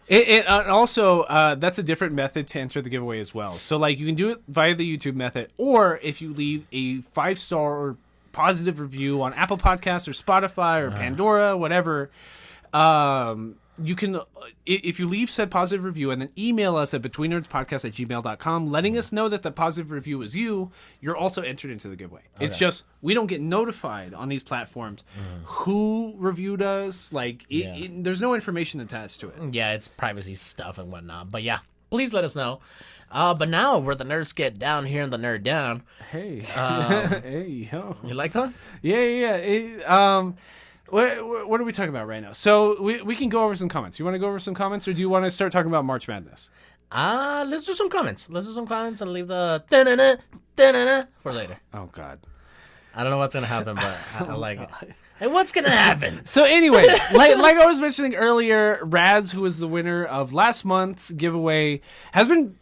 Also, that's a different method to enter the giveaway as well. So like you can do it via the YouTube method, or if you leave a 5-star or positive review on Apple Podcasts or Spotify or Pandora, whatever, you can, if you leave said positive review and then email us at betweennerdspodcast@gmail.com, letting us know that the positive review is you're also entered into the giveaway. Okay. It's just, we don't get notified on these platforms who reviewed us. Like, there's no information attached to it. Yeah, it's privacy stuff and whatnot. But yeah, please let us know. But now, where the nerds get down here in the NerdDown. Hey. Hey, yo. You like that? Yeah. What are we talking about right now? So we can go over some comments. You want to go over some comments, or do you want to start talking about March Madness? Let's do some comments. And leave the da-na-na for later. Oh, God. I don't know what's going to happen, but I like it. And what's going to happen? So anyway, like I was mentioning earlier, Raz, who was the winner of last month's giveaway, has been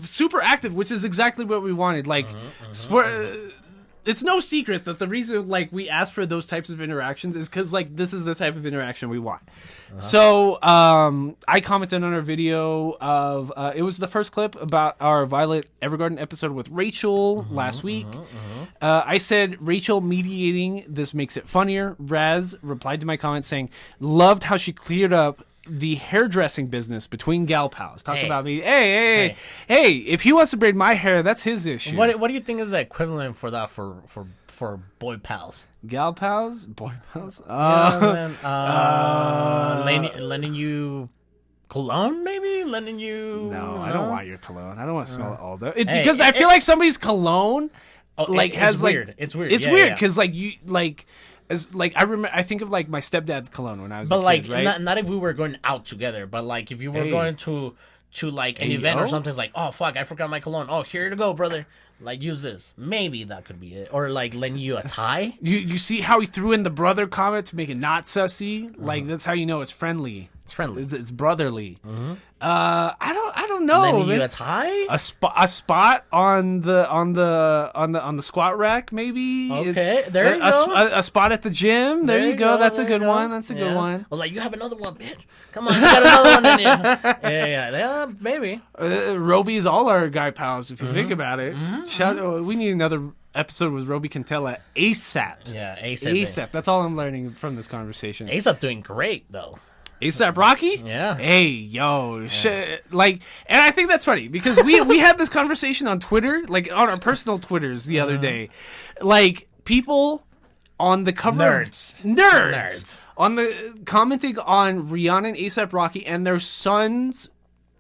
super active, which is exactly what we wanted. Like, it's no secret that the reason like we asked for those types of interactions is because like this is the type of interaction we want. So I commented on our video of it was the first clip about our Violet Evergarden episode with Rachel last week. I said Rachel mediating this makes it funnier. Raz replied to my comment saying loved how she cleared up the hairdressing business between gal pals. Talk about me. Hey, if he wants to braid my hair, that's his issue. What do you think is the equivalent for that for boy pals? Gal pals? Boy pals? Lending you cologne, maybe? Lending you... No, I don't want your cologne. I don't want to smell it all day. Because I feel like somebody's cologne has weird. It's weird. It's weird because like you like... as like I think of like my stepdad's cologne when I was But a like, kid, right? not if we were going out together, but like if you were going to like an event or something, it's like, oh fuck, I forgot my cologne. Oh, here you go, brother. Like, use this. Maybe that could be it. Or like lend you a tie. You see how he threw in the brother comment to make it not sussy? Like that's how you know it's friendly. It's friendly. It's brotherly. I don't know. Lend Man. you a tie. A spot on the squat rack, maybe. Okay, there you go. A spot at the gym. There you go. That's a good one. That's a good one. Well, like, you have another one, bitch. Come on, you got another one in you. Yeah, maybe. Roby's all our guy pals, if you think about it. We need another episode with Roby Cantella ASAP. Yeah, ASAP. That's all I'm learning from this conversation. ASAP doing great, though. ASAP Rocky? Yeah. Hey, yo. Shit. Like, and I think that's funny because we had this conversation on Twitter, like on our personal Twitters the other day. Like, people on the cover. Nerds. On the commenting on Rihanna and ASAP Rocky and their son's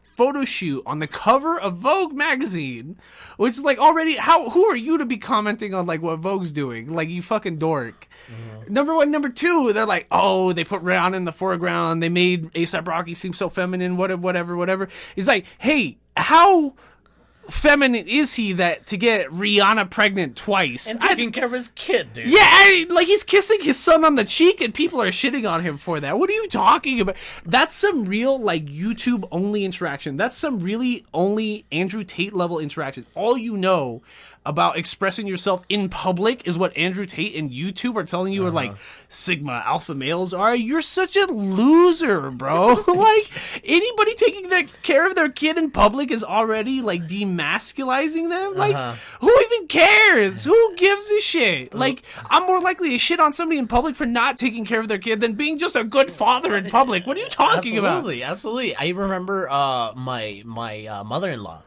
photo shoot on the cover of Vogue magazine, which is like already who are you to be commenting on like what Vogue's doing? Like, you fucking dork. Number one, number two, they're like, oh, they put Rihanna in the foreground, they made ASAP Rocky seem so feminine, whatever. He's like, hey, how feminine is he that to get Rihanna pregnant twice and taking care of his kid, dude? Yeah, like he's kissing his son on the cheek and people are shitting on him for that. What are you talking about? That's some real like YouTube only interaction. That's some really only Andrew Tate level interaction. All you know about expressing yourself in public is what Andrew Tate and YouTube are telling you are like Sigma alpha males are. You're such a loser, bro. Like, anybody taking care of their kid in public is already like demasculizing them. Like, who even cares? Who gives a shit? Like, I'm more likely to shit on somebody in public for not taking care of their kid than being just a good father in public. What are you talking about? Absolutely. I remember my mother-in-law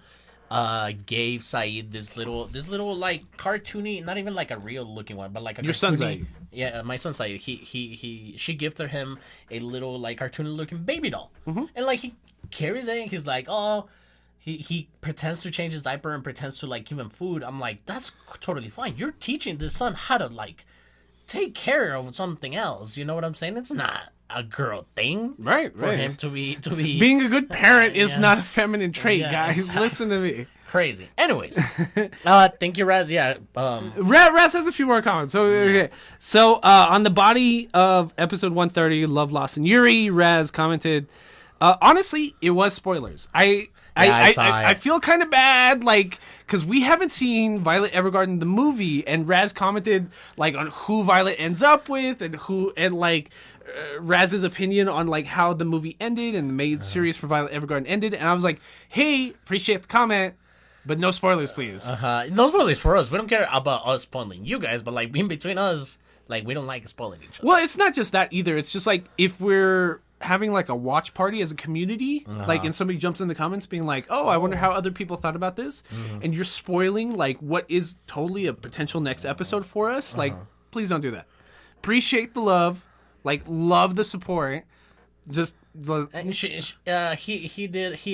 gave Saeed this little like cartoony, not even like a real looking one, but like a your son's Saeed. Yeah, my son Saeed. She gifted him a little like cartoony looking baby doll, and like he carries it and he's like, oh, he pretends to change his diaper and pretends to like give him food. I'm like, that's totally fine. You're teaching this son how to like take care of something else. You know what I'm saying? It's not a girl thing, right? For him to be being a good parent is not a feminine trait, guys. Listen to me. Crazy. Anyways, thank you, Raz. Yeah, Raz has a few more comments. So on the body of episode 130, Love, Loss, and Yuri, Raz commented, honestly, it was spoilers. I feel kind of bad, like, because we haven't seen Violet Evergarden the movie, and Raz commented like on who Violet ends up with, and like Raz's opinion on like how the movie ended and the main series for Violet Evergarden ended, and I was like, hey, appreciate the comment, but no spoilers, please. No spoilers for us. We don't care about us spoiling you guys, but like in between us, like we don't like spoiling each other. Well, it's not just that either. It's just like if we're having like a watch party as a community, like, and somebody jumps in the comments being like, oh, I wonder how other people thought about this, and you're spoiling like what is totally a potential next episode for us, like, please don't do that. Appreciate the love, like, love the support. Just he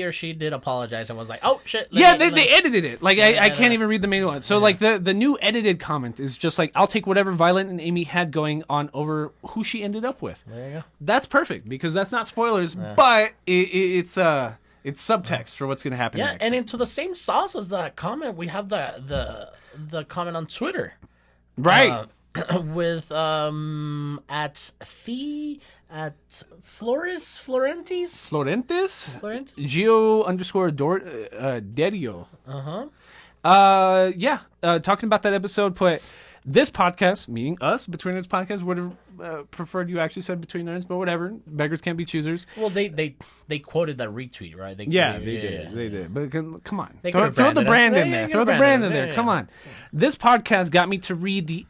or she did apologize and was like, oh shit. They edited it. Like, I can't even read the main one. So like the new edited comment is just like, I'll take whatever Violet and Amy had going on over who she ended up with. There you go. That's perfect because that's not spoilers, but it's subtext for what's going to happen next. And into the same sauce as that comment, we have the comment on Twitter. Right. With at Florentes Gio_Derio. Talking about that episode, put this podcast, meaning us, Between Nerds podcast, would have preferred you actually said Between Nerds, but whatever. Beggars can't be choosers. Well, they quoted that retweet, right? They did. But come on. Throw the brand in there. Throw the brand in there. Come on. This podcast got me to read the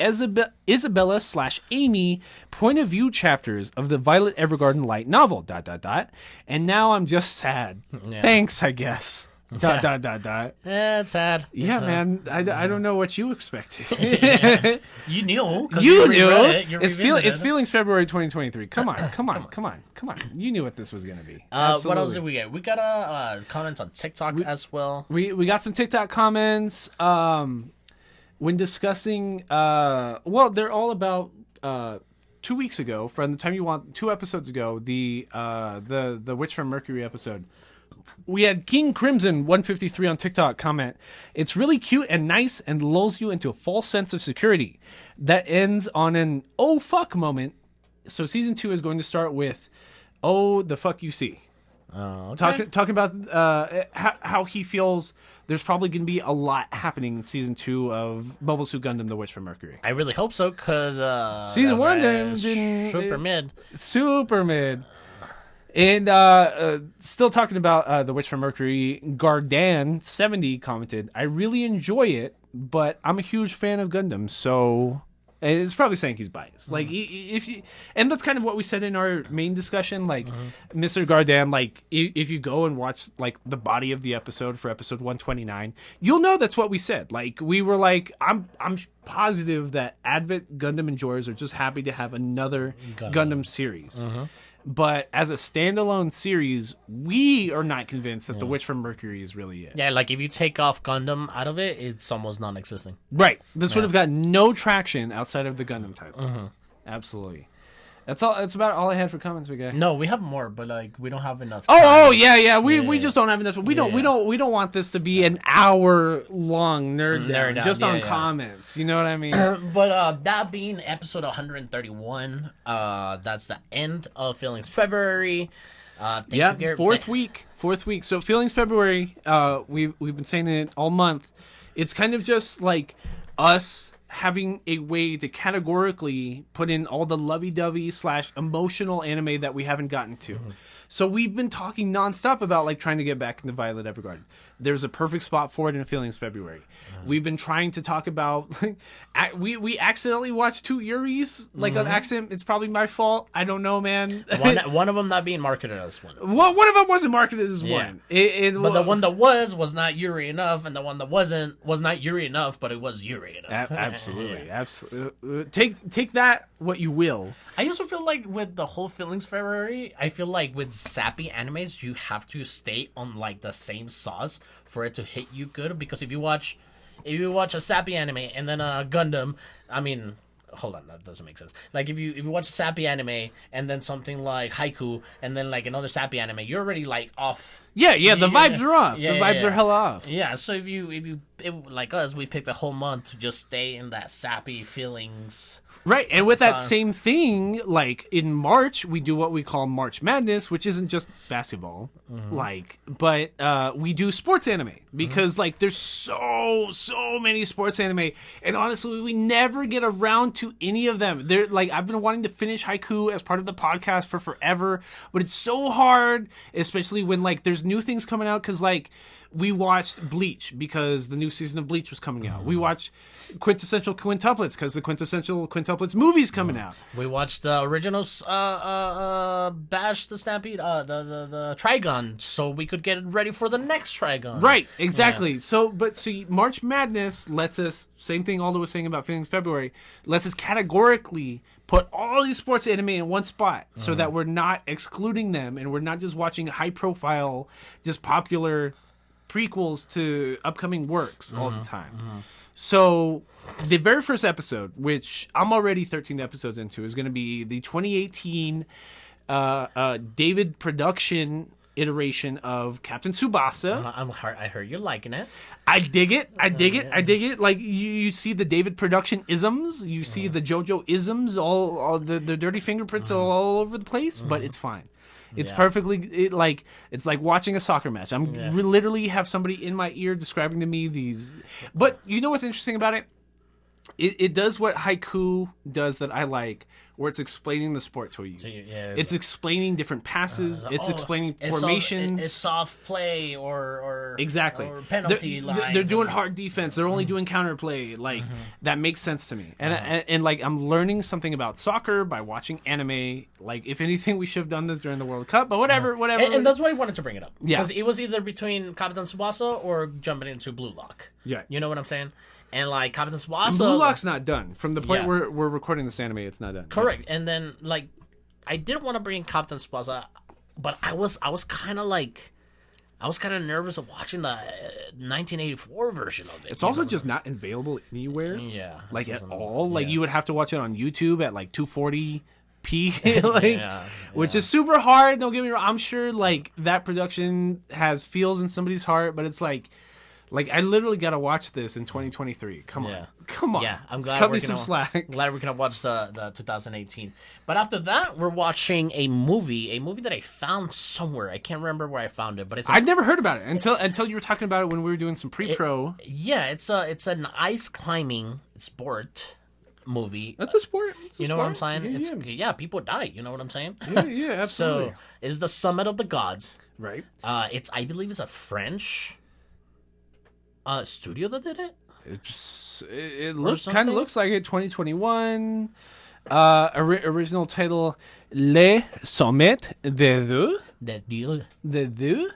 Isabella/Amy point of view chapters of the Violet Evergarden light novel, ... And now I'm just sad. Yeah. Thanks, I guess. ... Yeah, it's sad. Yeah, man. I don't know what you expected. You knew. You knew. It's Feelings February 2023. Come on. You knew what this was going to be. What else did we get? We got comments on TikTok as well. We got some TikTok comments when discussing. Well, they're all about 2 weeks ago, from the time you want, 2 episodes ago, the Witch from Mercury episode, we had King Crimson 153 on TikTok comment, "It's really cute and nice and lulls you into a false sense of security that ends on an oh fuck moment. So season 2 is going to start with oh the fuck you see." Okay. Talking about how he feels there's probably going to be a lot happening in season 2 of Mobile Suit Gundam: The Witch from Mercury. I really hope so, because season 1 didn't super mid. And still talking about The Witch from Mercury, Gardan70 commented, "I really enjoy it, but I'm a huge fan of Gundam, so..." And it's probably saying he's biased. Like, if you, and that's kind of what we said in our main discussion. Like, Mr. Gardan, like, if you go and watch like the body of the episode for episode 129, you'll know that's what we said. Like, we were like, I'm positive that Advent Gundam enjoyers are just happy to have another Gundam series. But as a standalone series, we are not convinced that The Witch from Mercury is really it. Yeah, like if you take off Gundam out of it, it's almost non-existent. Right. This would have got no traction outside of the Gundam title. Absolutely. That's all. That's about all I had for comments, big guy. No, we have more, but like we don't have enough. Yeah. We just don't have enough. We don't want this to be an hour-long nerd down just on comments. You know what I mean? But that being episode 131, that's the end of Feelings February. Fourth week. So Feelings February. We've been saying it all month. It's kind of just like us having a way to categorically put in all the lovey-dovey / emotional anime that we haven't gotten to. So we've been talking nonstop about like trying to get back into Violet Evergarden. There's a perfect spot for it in Feelings February. We've been trying to talk about we accidentally watched 2 Yuris like on accident. It's probably my fault. I don't know, man. One of them not being marketed as one. One of them wasn't marketed as one. But the one that was not Yuri enough, and the one that wasn't was not Yuri enough, but it was Yuri enough. Absolutely. Take that what you will. I also feel like with the whole Feelings February, I feel like with sappy animes, you have to stay on like the same sauce for it to hit you good. Because if you watch a sappy anime and then a Gundam, I mean, hold on, that doesn't make sense. Like if you watch a sappy anime and then something like Haiku and then like another sappy anime, you're already like off. The vibes are off. The vibes are hella off. Yeah, so if you like us, we picked the whole month to just stay in that sappy feelings. Right, and with that same thing, like in March, we do what we call March Madness, which isn't just basketball, but we do sports anime because like there's so many sports anime, and honestly, we never get around to any of them. They're like I've been wanting to finish Haiku as part of the podcast for forever, but it's so hard, especially when like there's new things coming out because like. We watched Bleach because the new season of Bleach was coming out. We watched Quintessential Quintuplets because the Quintessential Quintuplets movie's coming out. We watched the originals Bash the Stampede, the Trigon, so we could get ready for the next Trigon. Right, exactly. Yeah. So, but see, March Madness lets us, same thing Aldo was saying about Feelings February, lets us categorically put all these sports anime in one spot so that we're not excluding them and we're not just watching high profile, just popular prequels to upcoming works all the time. So the very first episode, which I'm already 13 episodes into, is going to be the 2018 David production iteration of Captain Tsubasa. I heard you're liking it. I dig it. Like you see the David production isms, you see the JoJo isms, all the dirty fingerprints all over the place, but it's fine. It's perfectly it's like watching a soccer match. Literally have somebody in my ear describing to me these. But you know what's interesting about it? It does what Haiku does that I like, where it's explaining the sport to you. It's explaining different passes. It's explaining formations. It's soft play or exactly or penalty lines. They're doing hard defense. They're only doing counterplay. Like that makes sense to me. And like I'm learning something about soccer by watching anime. Like if anything, we should have done this during the World Cup. But whatever. And that's why I wanted to bring it up. Yeah, because it was either between Captain Tsubasa or jumping into Blue Lock. Yeah, you know what I'm saying. And like Captain Tsubasa, and Blue Lock's not done. From the point where we're recording this anime, it's not done. Correct. Yeah. And then like I did want to bring Captain Tsubasa, but I was kind of like I was kind of nervous of watching the 1984 version of it. It's also just not available anywhere. Yeah. Like at all. Like you would have to watch it on YouTube at like 240p, like, which is super hard. Don't get me wrong. I'm sure like that production feels in somebody's heart, but it's like I literally got to watch this in 2023. Come on. Yeah, I'm glad cut me some slack. Glad we can watch the 2018. But after that, we're watching a movie that I found somewhere. I can't remember where I found it, but I'd never heard about it until you were talking about it when we were doing some pre-pro. It's an ice climbing sport movie. That's a sport. You know what I'm saying? People die. You know what I'm saying? Yeah, absolutely. So it's the Summit of the Gods. Right. I believe it's a French studio that did it. It looks like it. 2021. Original title Le Sommet de Dieu. De Dieu.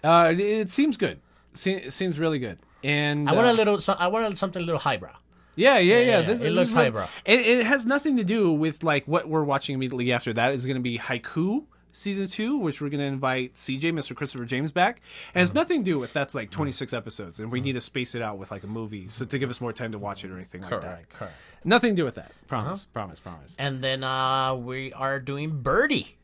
It seems good. Seems really good. And I wanted something a little highbrow. Yeah. It looks highbrow. It has nothing to do with like what we're watching immediately after that. Is going to be Haiku Season 2, which we're going to invite CJ, Mr. Christopher James, back. It has nothing to do with that's like 26 episodes, and we need to space it out with like a movie to give us more time to watch it or anything like that. Correct. Nothing to do with that. Promise. And then we are doing Birdie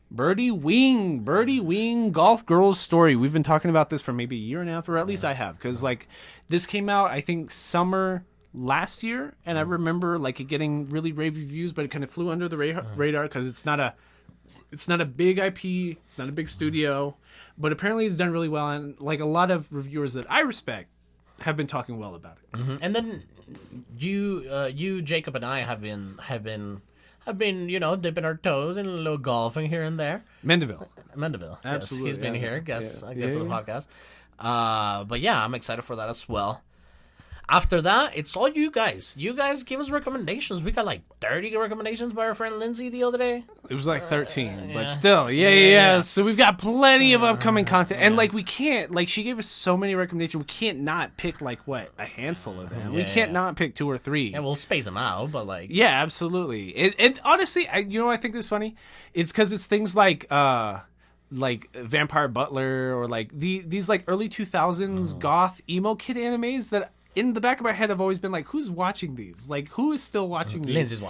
Wing Golf Girls Story. We've been talking about this for maybe a year and a half, or at least I have, because like this came out I think summer last year, and I remember like it getting really rave reviews, but it kind of flew under the radar because it's not a big IP, it's not a big studio, but apparently it's done really well, and like a lot of reviewers that I respect have been talking well about it. Mm-hmm. And then you, Jacob, and I have been dipping our toes in a little golfing here and there. Mendeville, absolutely. Yes, he's been here, of the podcast. But yeah, I'm excited for that as well. After that, it's all you guys. You guys give us recommendations. We got like 30 recommendations by our friend Lindsay the other day. It was like 13, but still. Yeah. So we've got plenty of upcoming content. And like we can't, like she gave us so many recommendations, we can't not pick like a handful of them. We can't not pick 2 or 3. Yeah, we'll space them out, but like. Yeah, absolutely. It honestly, I think this is funny? It's because it's things like Vampire Butler or like these like early 2000s goth emo kid animes that in the back of my head, I've always been like, who's watching these? Like, who is still watching these? Lindsay's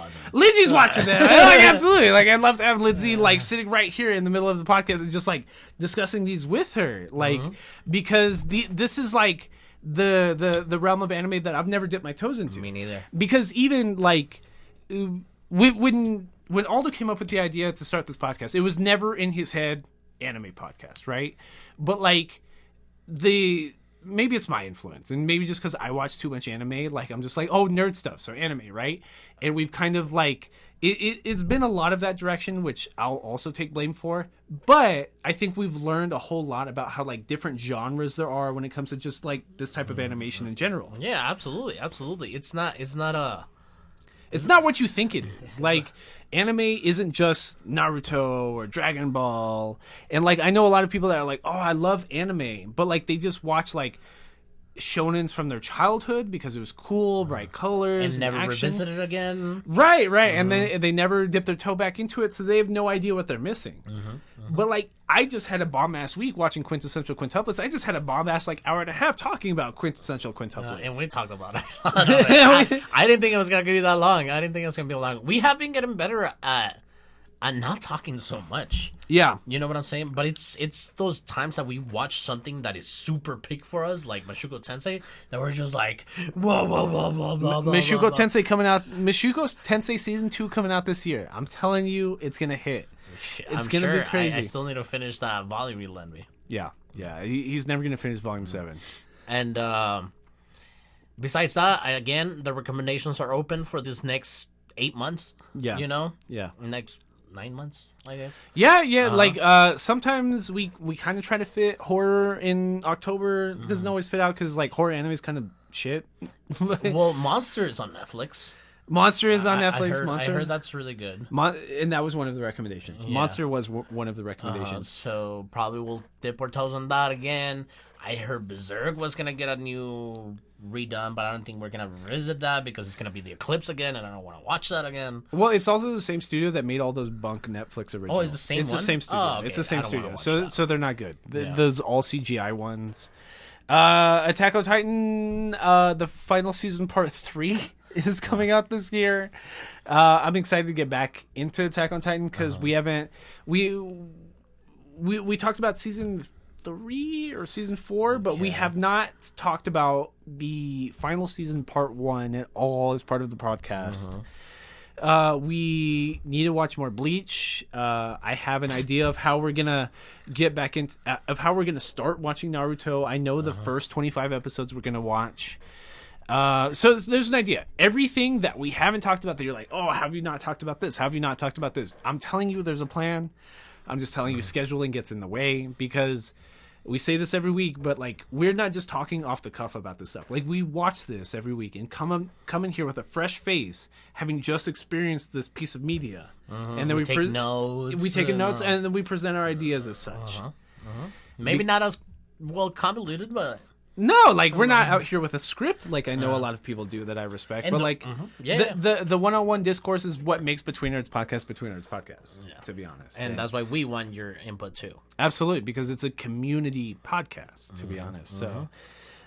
watching them. Like, absolutely. Like, I'd love to have Lindsay, like, sitting right here in the middle of the podcast and just, like, discussing these with her. Like, because this is, like, the realm of anime that I've never dipped my toes into. Me neither. Because even, like, when Aldo came up with the idea to start this podcast, it was never in his head anime podcast, right? But, like, maybe it's my influence, and maybe just because I watch too much anime, like I'm just like, oh, nerd stuff, so anime, right? And we've kind of like it's been a lot of that direction, which I'll also take blame for. But I think we've learned a whole lot about how like different genres there are when it comes to just like this type of animation in general. Yeah, absolutely. It's not what you think it is. Like, anime isn't just Naruto or Dragon Ball. And, like, I know a lot of people that are like, oh, I love anime. But, like, they just watch, like, shonens from their childhood because it was cool, bright colors, and never action. revisit it again. Right. And then they never dip their toe back into it, so they have no idea what they're missing. But, like, I just had a bomb-ass week watching Quintessential Quintuplets. I just had a bomb-ass, like, hour and a half talking about Quintessential Quintuplets. And we talked about it. I didn't think it was going to be that long. I didn't think it was going to be long. We have been getting better at not talking so much. Yeah. You know what I'm saying? But it's those times that we watch something that is super big for us, like Mashuko Tensei, that we're just like, blah, blah, blah, blah, blah, Mashuko Tensei coming out. Mashuko Tensei Season 2 coming out this year. I'm telling you, it's going to hit. It's going to be crazy. I still need to finish that volume you lent me. Yeah. He's never going to finish Volume 7. And besides that, again, the recommendations are open for this next 8 months. Yeah. You know? Yeah. Next 9 months, I guess. Yeah. Like, sometimes we kind of try to fit horror in October. Doesn't always fit out because, like, horror anime is kind of shit. Well, Monster is on Netflix. Monster is on I Netflix. I heard that's really good. And that was one of the recommendations. Yeah. Monster was one of the recommendations. So probably we'll dip our toes on that again. I heard Berserk was gonna get a new redone, but I don't think we're gonna revisit that because it's gonna be the Eclipse again, and I don't want to watch that again. Well, it's also the same studio that made all those bunk Netflix originals. Oh, it's the same It's one? the same studio. Oh, okay. It's the same I don't studio. wanna watch So that. so they're not good. Yeah. Those all CGI ones. Attack on Titan, the final season part 3 is coming out this year. I'm excited to get back into Attack on Titan because we haven't we talked about season 3 or season 4, but we have not talked about the final season part 1 at all as part of the podcast. We need to watch more Bleach. I have an idea of how we're gonna get back into of how we're gonna start watching Naruto. I know the first 25 episodes we're gonna watch. So there's an idea. Everything that we haven't talked about that you're like, oh, have you not talked about this? Have you not talked about this? I'm telling you, there's a plan. I'm just telling you, scheduling gets in the way because we say this every week, but like we're not just talking off the cuff about this stuff. Like we watch this every week and come in here with a fresh face, having just experienced this piece of media, and then we take notes. We take notes, and then we present our ideas as such. Maybe not as well convoluted, but No, like we're not out here with a script like I know a lot of people do that I respect. But like the one-on-one discourse is what makes Between Nerds podcast, to be honest. and that's why we want your input too. Absolutely, because it's a community podcast, to be honest. So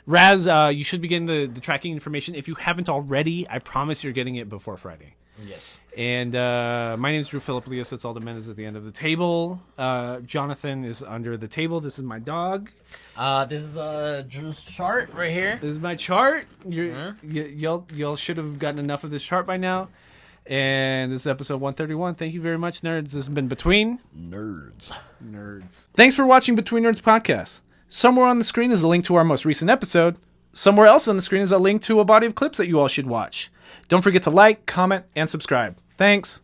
Raz, you should be getting the tracking information. If you haven't already, I promise you're getting it before Friday. Yes. And my name is Drew Philip Leos. That's all the men is at the end of the table. Jonathan is under the table. This is my dog. This is Drew's chart right here. This is my chart. Y'all should have gotten enough of this chart by now. And this is episode 131. Thank you very much, nerds. This has been Between Nerds. Thanks for watching Between Nerds podcast. Somewhere on the screen is a link to our most recent episode. Somewhere else on the screen is a link to a body of clips that you all should watch. Don't forget to like, comment, and subscribe. Thanks.